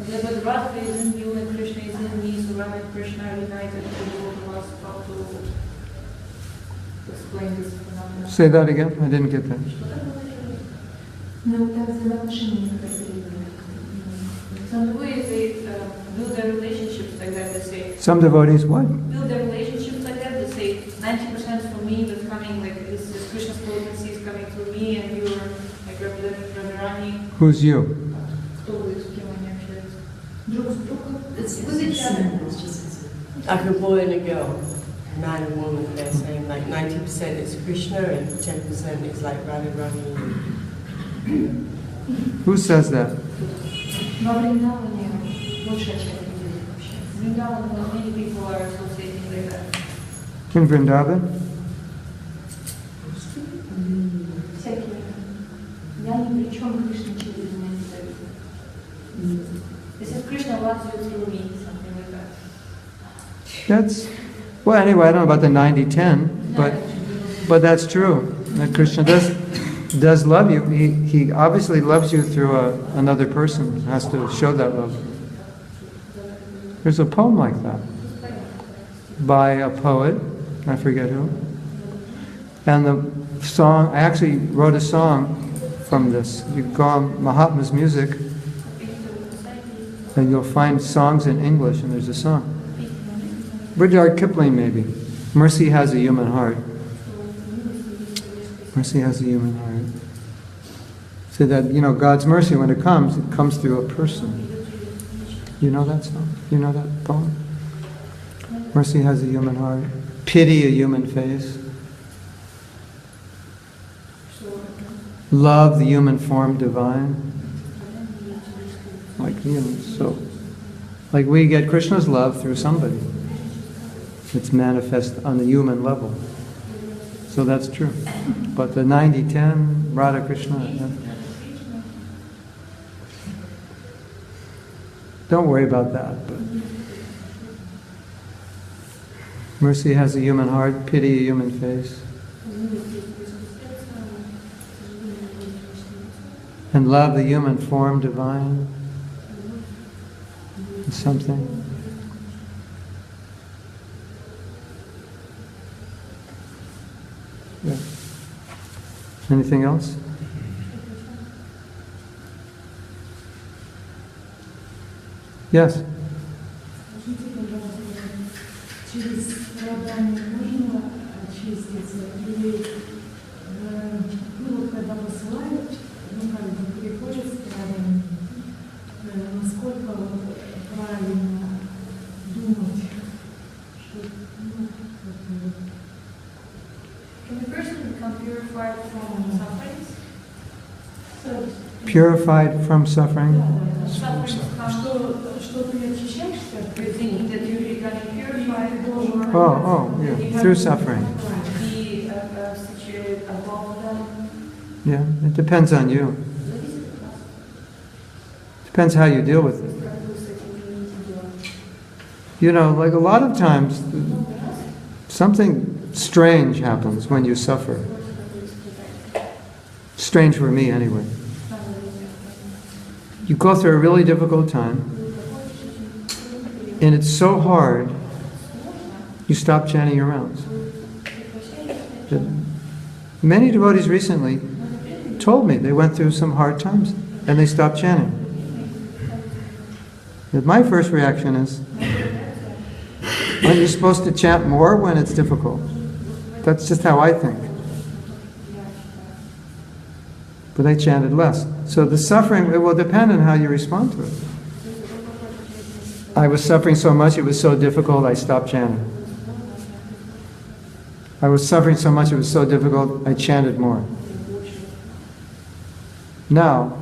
Speaker 5: But Radha is in you and Krishna is in me, so Radha and Krishna are united to both of us. How to explain this phenomenon?
Speaker 1: Say that again. I didn't get that.
Speaker 5: No, that's the relationship. Some devotees, they build their relationships like that. They say.
Speaker 1: Some devotees what?
Speaker 5: Build their relationships like that. They say 90% for me, that's coming like this is Krishna's potency is coming through me, and you're like representing Radharani.
Speaker 1: Who's you?
Speaker 6: Like a boy and a girl, man and woman, they're saying like 90% is Krishna and 10% is like Radharani.
Speaker 1: Who says that?
Speaker 5: Many people are associating with that.
Speaker 1: In Vrindavan?
Speaker 5: This is Krishna loves you through me, something like that.
Speaker 1: That's, well, anyway, I don't know about the 90-10, but that's true. That Krishna does love you. He obviously loves you through another person. Has to show that love. There's a poem like that by a poet, I forget who. And the song, I actually wrote a song from this. You go on Mahatma's music, and you'll find songs in English, and there's a song. Rudyard Kipling, maybe. Mercy has a human heart. Mercy has a human heart. So that, God's mercy, when it comes through a person. You know that song? You know that poem? Mercy has a human heart. Pity a human face. Love the human form divine. So, like we get Krishna's love through somebody. It's manifest on the human level. So that's true. But the 90-10, Radha Krishna, don't worry about that. But mercy has a human heart, pity a human face. And love the human form divine. Something. Yeah. Anything else? Yes.
Speaker 5: Can the person become purified from sufferings?
Speaker 1: Purified from suffering? Yeah, through suffering.
Speaker 5: Be situated above them.
Speaker 1: Yeah, it depends on you. Depends how you deal with it. Like a lot of times, something strange happens when you suffer. Strange for me, anyway. you go through a really difficult time, and it's so hard, you stop chanting your rounds. Many devotees recently told me they went through some hard times, and they stopped chanting. And my first reaction is, aren't you supposed to chant more when it's difficult? That's just how I think. But they chanted less. So the suffering, it will depend on how you respond to it. I was suffering so much, it was so difficult, I stopped chanting. I was suffering so much, it was so difficult, I chanted more. Now,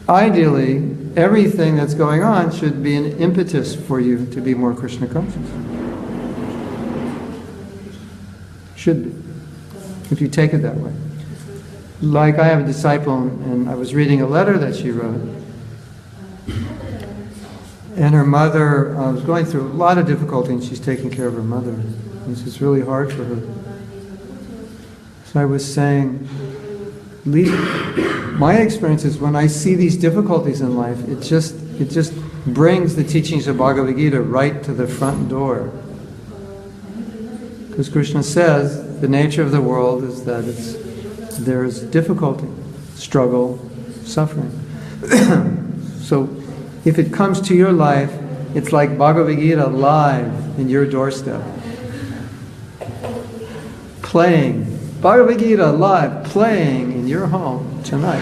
Speaker 1: ideally, everything that's going on should be an impetus for you to be more Krishna conscious. Should be, if you take it that way. Like I have a disciple, and I was reading a letter that she wrote, and her mother was going through a lot of difficulty, and she's taking care of her mother. It's just really hard for her. So I was saying, Lila, my experience is when I see these difficulties in life, it just brings the teachings of Bhagavad Gita right to the front door. Because Krishna says the nature of the world is that there's difficulty, struggle, suffering. So if it comes to your life, it's like Bhagavad Gita live in your doorstep. Playing. Bhagavad Gita live, playing in your home tonight.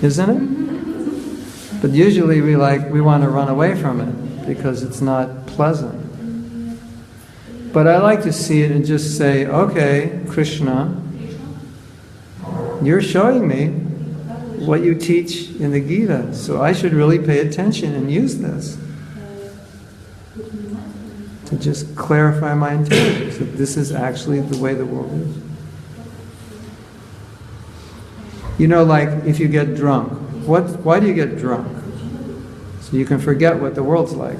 Speaker 1: Isn't it? But usually we want to run away from it because it's not pleasant. But I like to see it and just say, okay, Krishna, you're showing me what you teach in the Gita, so I should really pay attention and use this to just clarify my intelligence, that this is actually the way the world is. You know, like if you get drunk, why do you get drunk? So you can forget what the world's like.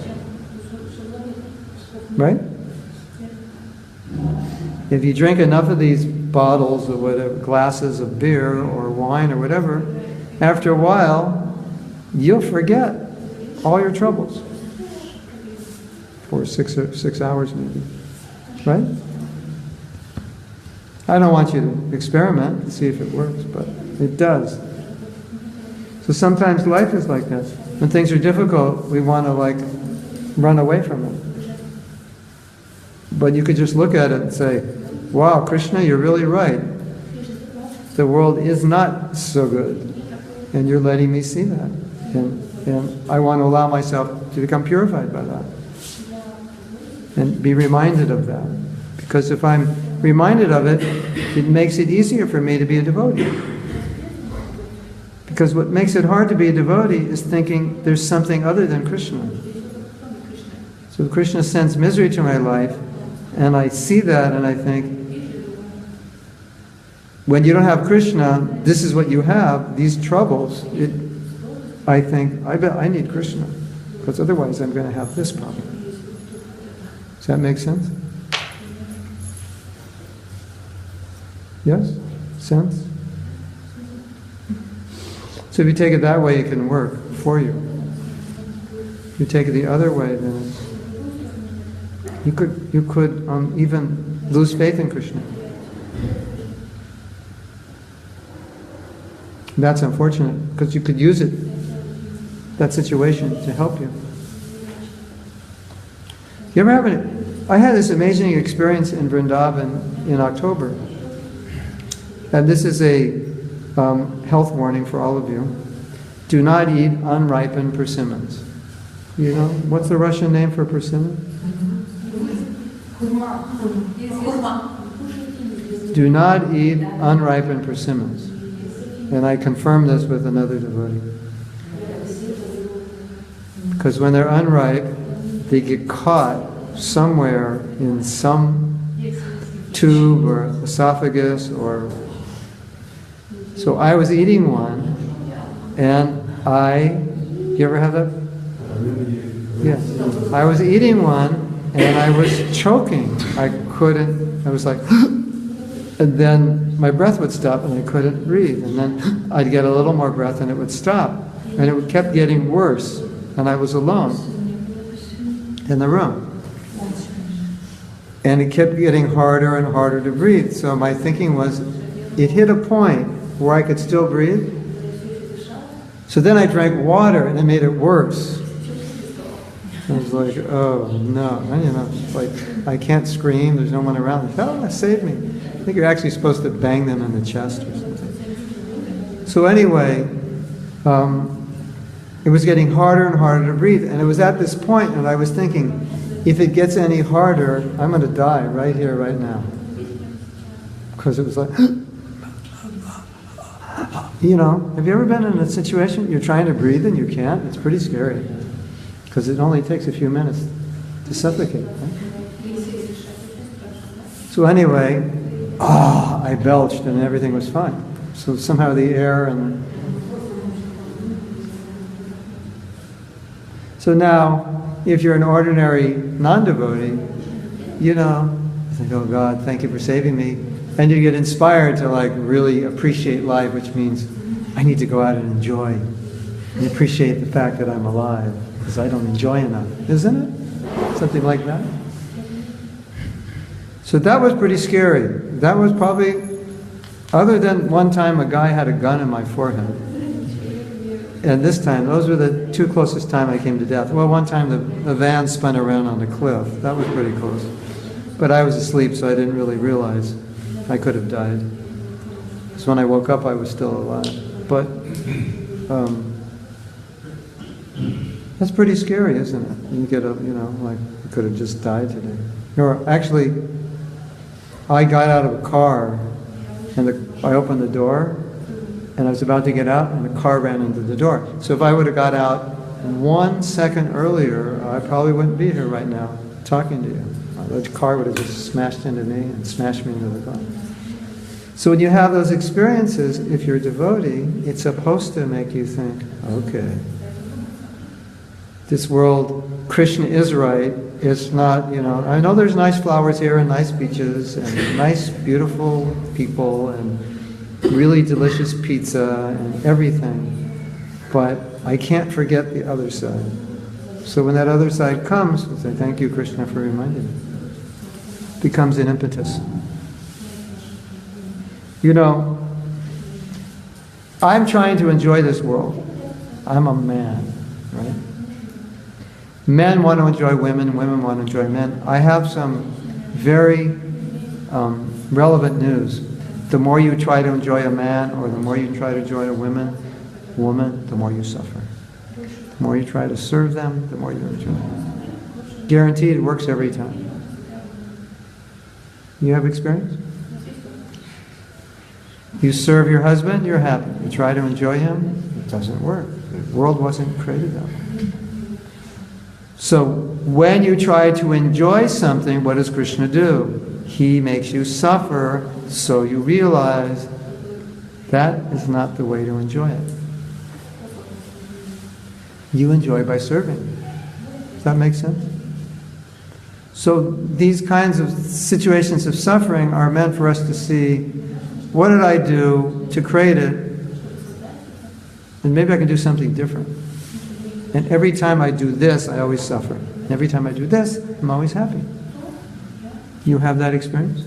Speaker 1: Right? If you drink enough of these bottles or whatever, glasses of beer or wine or whatever, after a while, you'll forget all your troubles. For 6 hours maybe. Right? I don't want you to experiment and see if it works, but it does. So sometimes life is like that. When things are difficult, we want to run away from it. But you could just look at it and say, wow, Krishna, you're really right. The world is not so good. And you're letting me see that. And I want to allow myself to become purified by that. And be reminded of that. Because if I'm reminded of it, it makes it easier for me to be a devotee. Because what makes it hard to be a devotee is thinking there's something other than Krishna. So Krishna sends misery to my life, and I see that and I think, when you don't have Krishna, this is what you have, these troubles. I think, I bet I need Krishna, because otherwise I'm going to have this problem. Does that make sense? Yes? Sense? So if you take it that way, it can work for you. If you take it the other way, then you could even lose faith in Krishna. And that's unfortunate, because you could use it, that situation, to help you. You ever have I had this amazing experience in Vrindavan in October. And this is a health warning for all of you. Do not eat unripened persimmons. You know, what's the Russian name for persimmon? Do not eat unripened persimmons. And I confirmed this with another devotee. Because when they're unripe, they get caught somewhere in some tube or esophagus or... So I was eating one, and you ever have that? Yes. I was eating one, and I was choking. I couldn't, I was like, and then my breath would stop and I couldn't breathe. And then I'd get a little more breath and it would stop. And it kept getting worse. And I was alone in the room. And it kept getting harder and harder to breathe. So my thinking was, it hit a point where I could still breathe. So then I drank water and it made it worse. I was like, oh no, you know, like I can't scream, there's no one around. Oh, save me. I think you're actually supposed to bang them in the chest or something. So anyway, it was getting harder and harder to breathe. And it was at this point that I was thinking, if it gets any harder, I'm going to die right here, right now. Because it was like, you know, have you ever been in a situation you're trying to breathe and you can't? It's pretty scary. Because it only takes a few minutes to suffocate. Right? So anyway, I belched and everything was fine. So somehow the air and... So now, if you're an ordinary non-devotee, you know, you think, oh God, thank you for saving me. And you get inspired to like really appreciate life, which means I need to go out and enjoy and appreciate the fact that I'm alive, because I don't enjoy enough. Isn't it? Something like that. So that was pretty scary. That was probably, other than one time a guy had a gun in my forehead. And this time, those were the two closest time I came to death. Well, one time the van spun around on the cliff. That was pretty close. But I was asleep, so I didn't really realize I could have died. So when I woke up, I was still alive. But that's pretty scary, isn't it? You get up, you know, like you could have just died today. Or actually, I got out of a car, and I opened the door, and I was about to get out, and the car ran into the door. So if I would have got out 1 second earlier, I probably wouldn't be here right now talking to you. The car would have just smashed into me and smashed me into the car. So when you have those experiences, if you're a devotee, it's supposed to make you think, okay, this world, Krishna is right. It's not, you know, I know there's nice flowers here and nice beaches and nice, beautiful people and really delicious pizza and everything, but I can't forget the other side. So when that other side comes, we'll say, thank you, Krishna, for reminding me. It becomes an impetus. You know, I'm trying to enjoy this world. I'm a man, right? Men want to enjoy women, women want to enjoy men. I have some very relevant news. The more you try to enjoy a man, or the more you try to enjoy a woman, the more you suffer. The more you try to serve them, the more you enjoy them. Guaranteed, it works every time. You have experience? You serve your husband, you're happy. You try to enjoy him, it doesn't work. The world wasn't created that way. So when you try to enjoy something, what does Krishna do? He makes you suffer, so you realize that is not the way to enjoy it. You enjoy by serving. Does that make sense? So these kinds of situations of suffering are meant for us to see, what did I do to create it? And maybe I can do something different. And every time I do this, I always suffer. And every time I do this, I'm always happy. You have that experience?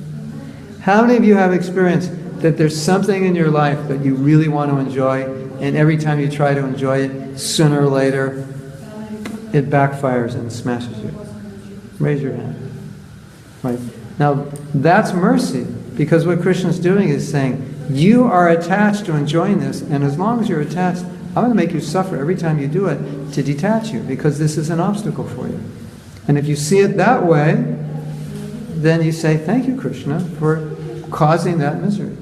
Speaker 1: How many of you have experience that there's something in your life that you really want to enjoy, and every time you try to enjoy it, sooner or later, it backfires and smashes you? Raise your hand. Right. Now, that's mercy, because what Krishna's doing is saying, you are attached to enjoying this, and as long as you're attached, I'm going to make you suffer every time you do it to detach you, because this is an obstacle for you. And if you see it that way, then you say, thank you, Krishna, for causing that misery.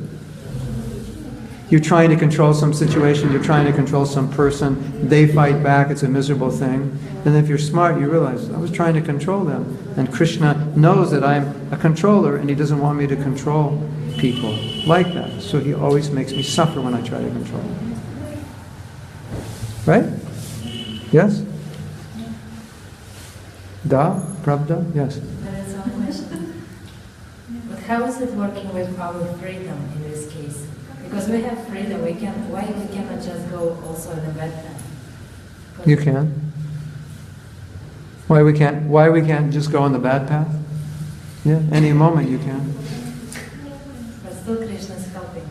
Speaker 1: You're trying to control some situation, you're trying to control some person, they fight back, it's a miserable thing. And if you're smart, you realize, I was trying to control them. And Krishna knows that I'm a controller, and he doesn't want me to control people like that. So he always makes me suffer when I try to control them. Right? Yes? Da? Pravda? Yes.
Speaker 7: That is our question. What how is it working with our freedom in this case? Because we have freedom, why we cannot just go also in the bad path?
Speaker 1: You can. Why we can't just go on the bad path? Yeah, any moment you can.
Speaker 7: But still Krishna is helping.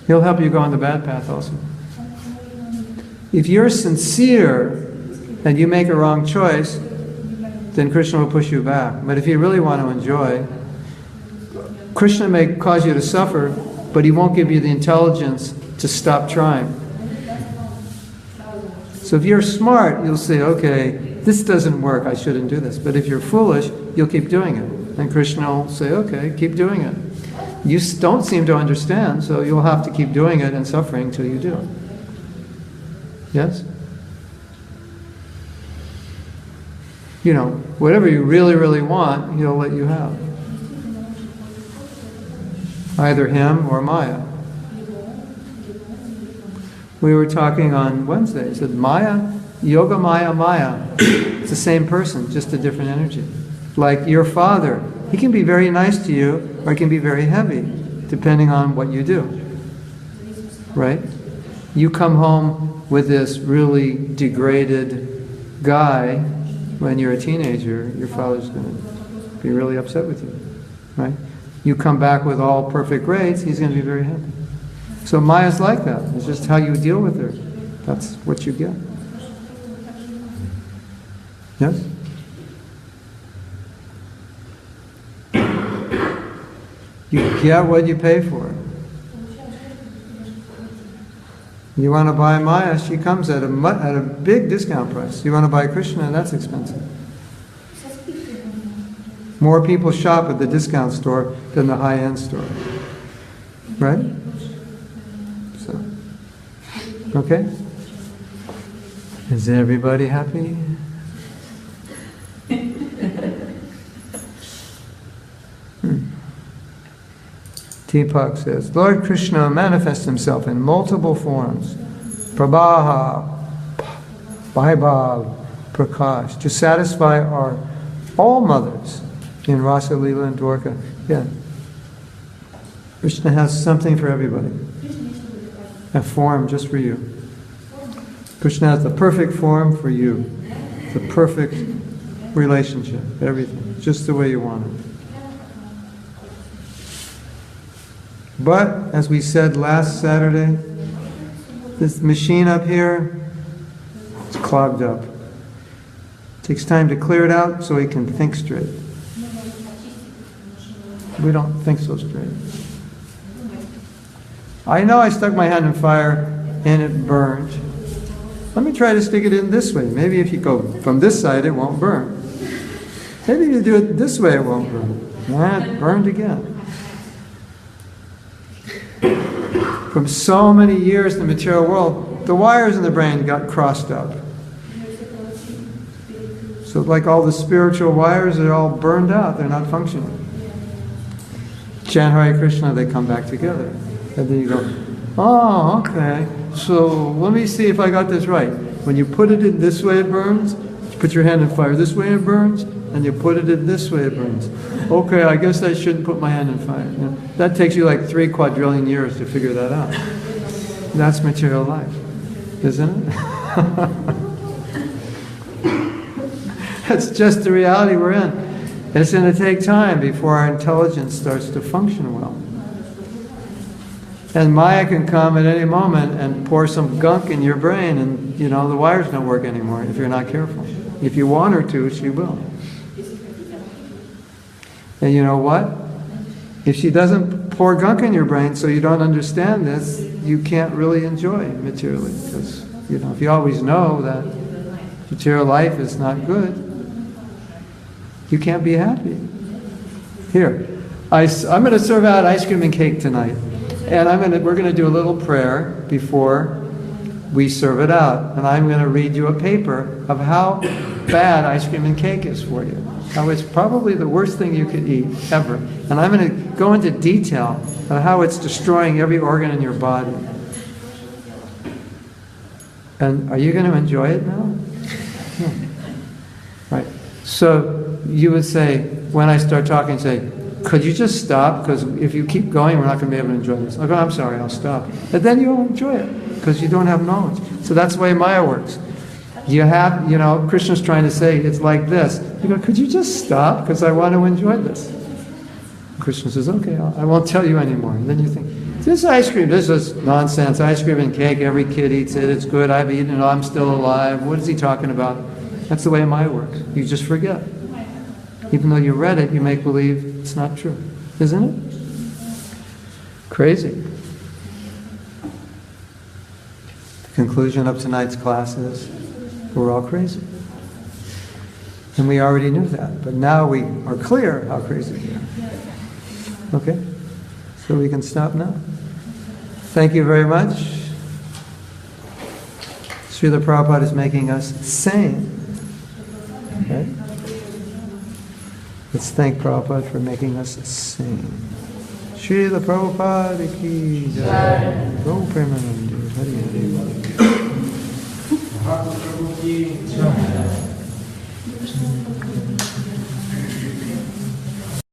Speaker 1: He'll help you go on the bad path also. If you're sincere and you make a wrong choice, then Krishna will push you back. But if you really want to enjoy, Krishna may cause you to suffer, but he won't give you the intelligence to stop trying. So if you're smart, you'll say, okay, this doesn't work, I shouldn't do this. But if you're foolish, you'll keep doing it. And Krishna will say, okay, keep doing it. You don't seem to understand, so you'll have to keep doing it and suffering till you do it. Yes? You know, whatever you really, really want, he'll let you have. Either him or Maya. We were talking on Wednesday. He said, Maya, Yoga Maya, Maya. It's the same person, just a different energy. Like your father. He can be very nice to you, or he can be very heavy, depending on what you do. Right? You come home with this really degraded guy when you're a teenager, your father's going to be really upset with you. Right? You come back with all perfect grades, he's going to be very happy. So Maya's like that. It's just how you deal with her. That's what you get. Yes? You get what you pay for. You want to buy Maya, she comes at a big discount price. You want to buy Krishna, that's expensive. More people shop at the discount store than the high-end store. Right? So, okay? Is everybody happy? Deepak says, Lord Krishna manifests himself in multiple forms. Prabha, Vaibhav, Prakash, to satisfy our all mothers in Rasa, Lila, and Dwarka. Yeah. Krishna has something for everybody. A form just for you. Krishna has the perfect form for you. The perfect relationship, everything. Just the way you want it. But, as we said last Saturday, this machine up here, it's clogged up. It takes time to clear it out so we can think straight. We don't think so straight. I know I stuck my hand in fire and it burned. Let me try to stick it in this way. Maybe if you go from this side, it won't burn. Maybe if you do it this way, it won't burn. And it burned again. From so many years in the material world, the wires in the brain got crossed up. So like all the spiritual wires, they're all burned out. They're not functioning. Chant Hare Krishna, they come back together. And then you go, oh, okay. So let me see if I got this right. When you put it in this way, it burns. You put your hand in fire this way, it burns. And you put it in this way, it burns. Okay, I guess I shouldn't put my hand in fire. You know, that takes you like 3 quadrillion years to figure that out. That's material life, isn't it? That's just the reality we're in. It's going to take time before our intelligence starts to function well. And Maya can come at any moment and pour some gunk in your brain and, you know, the wires don't work anymore if you're not careful. If you want her to, she will. And you know what? If she doesn't pour gunk in your brain so you don't understand this, you can't really enjoy materially. Because, you know, if you always know that material life is not good, you can't be happy. Here, I'm going to serve out ice cream and cake tonight. And we're going to do a little prayer before we serve it out. And I'm going to read you a paper of how bad ice cream and cake is for you. How it's probably the worst thing you could eat, ever. And I'm going to go into detail of how it's destroying every organ in your body. And are you going to enjoy it now? Yeah. Right. So you would say, when I start talking, say, could you just stop? Because if you keep going, we're not going to be able to enjoy this. I go, I'm sorry, I'll stop. But then you won't enjoy it because you don't have knowledge. So that's the way Maya works. You have, Krishna's trying to say, it's like this. You go, could you just stop? Because I want to enjoy this. Krishna says, okay, I won't tell you anymore. And then you think, this ice cream, this is nonsense. Ice cream and cake, every kid eats it. It's good. I've eaten it. I'm still alive. What is he talking about? That's the way Maya works. You just forget. Even though you read it, you make believe it's not true. Isn't it? Crazy. The conclusion of tonight's class is we're all crazy. And we already knew that. But now we are clear how crazy we are. Okay? So we can stop now. Thank you very much. Srila Prabhupada is making us sane. Okay? Let's thank Prabhupada for making us sane. Srila Prabhupada ki jai. Go Premanandi. Hari Hari. Mahatma Prabhu ki jai.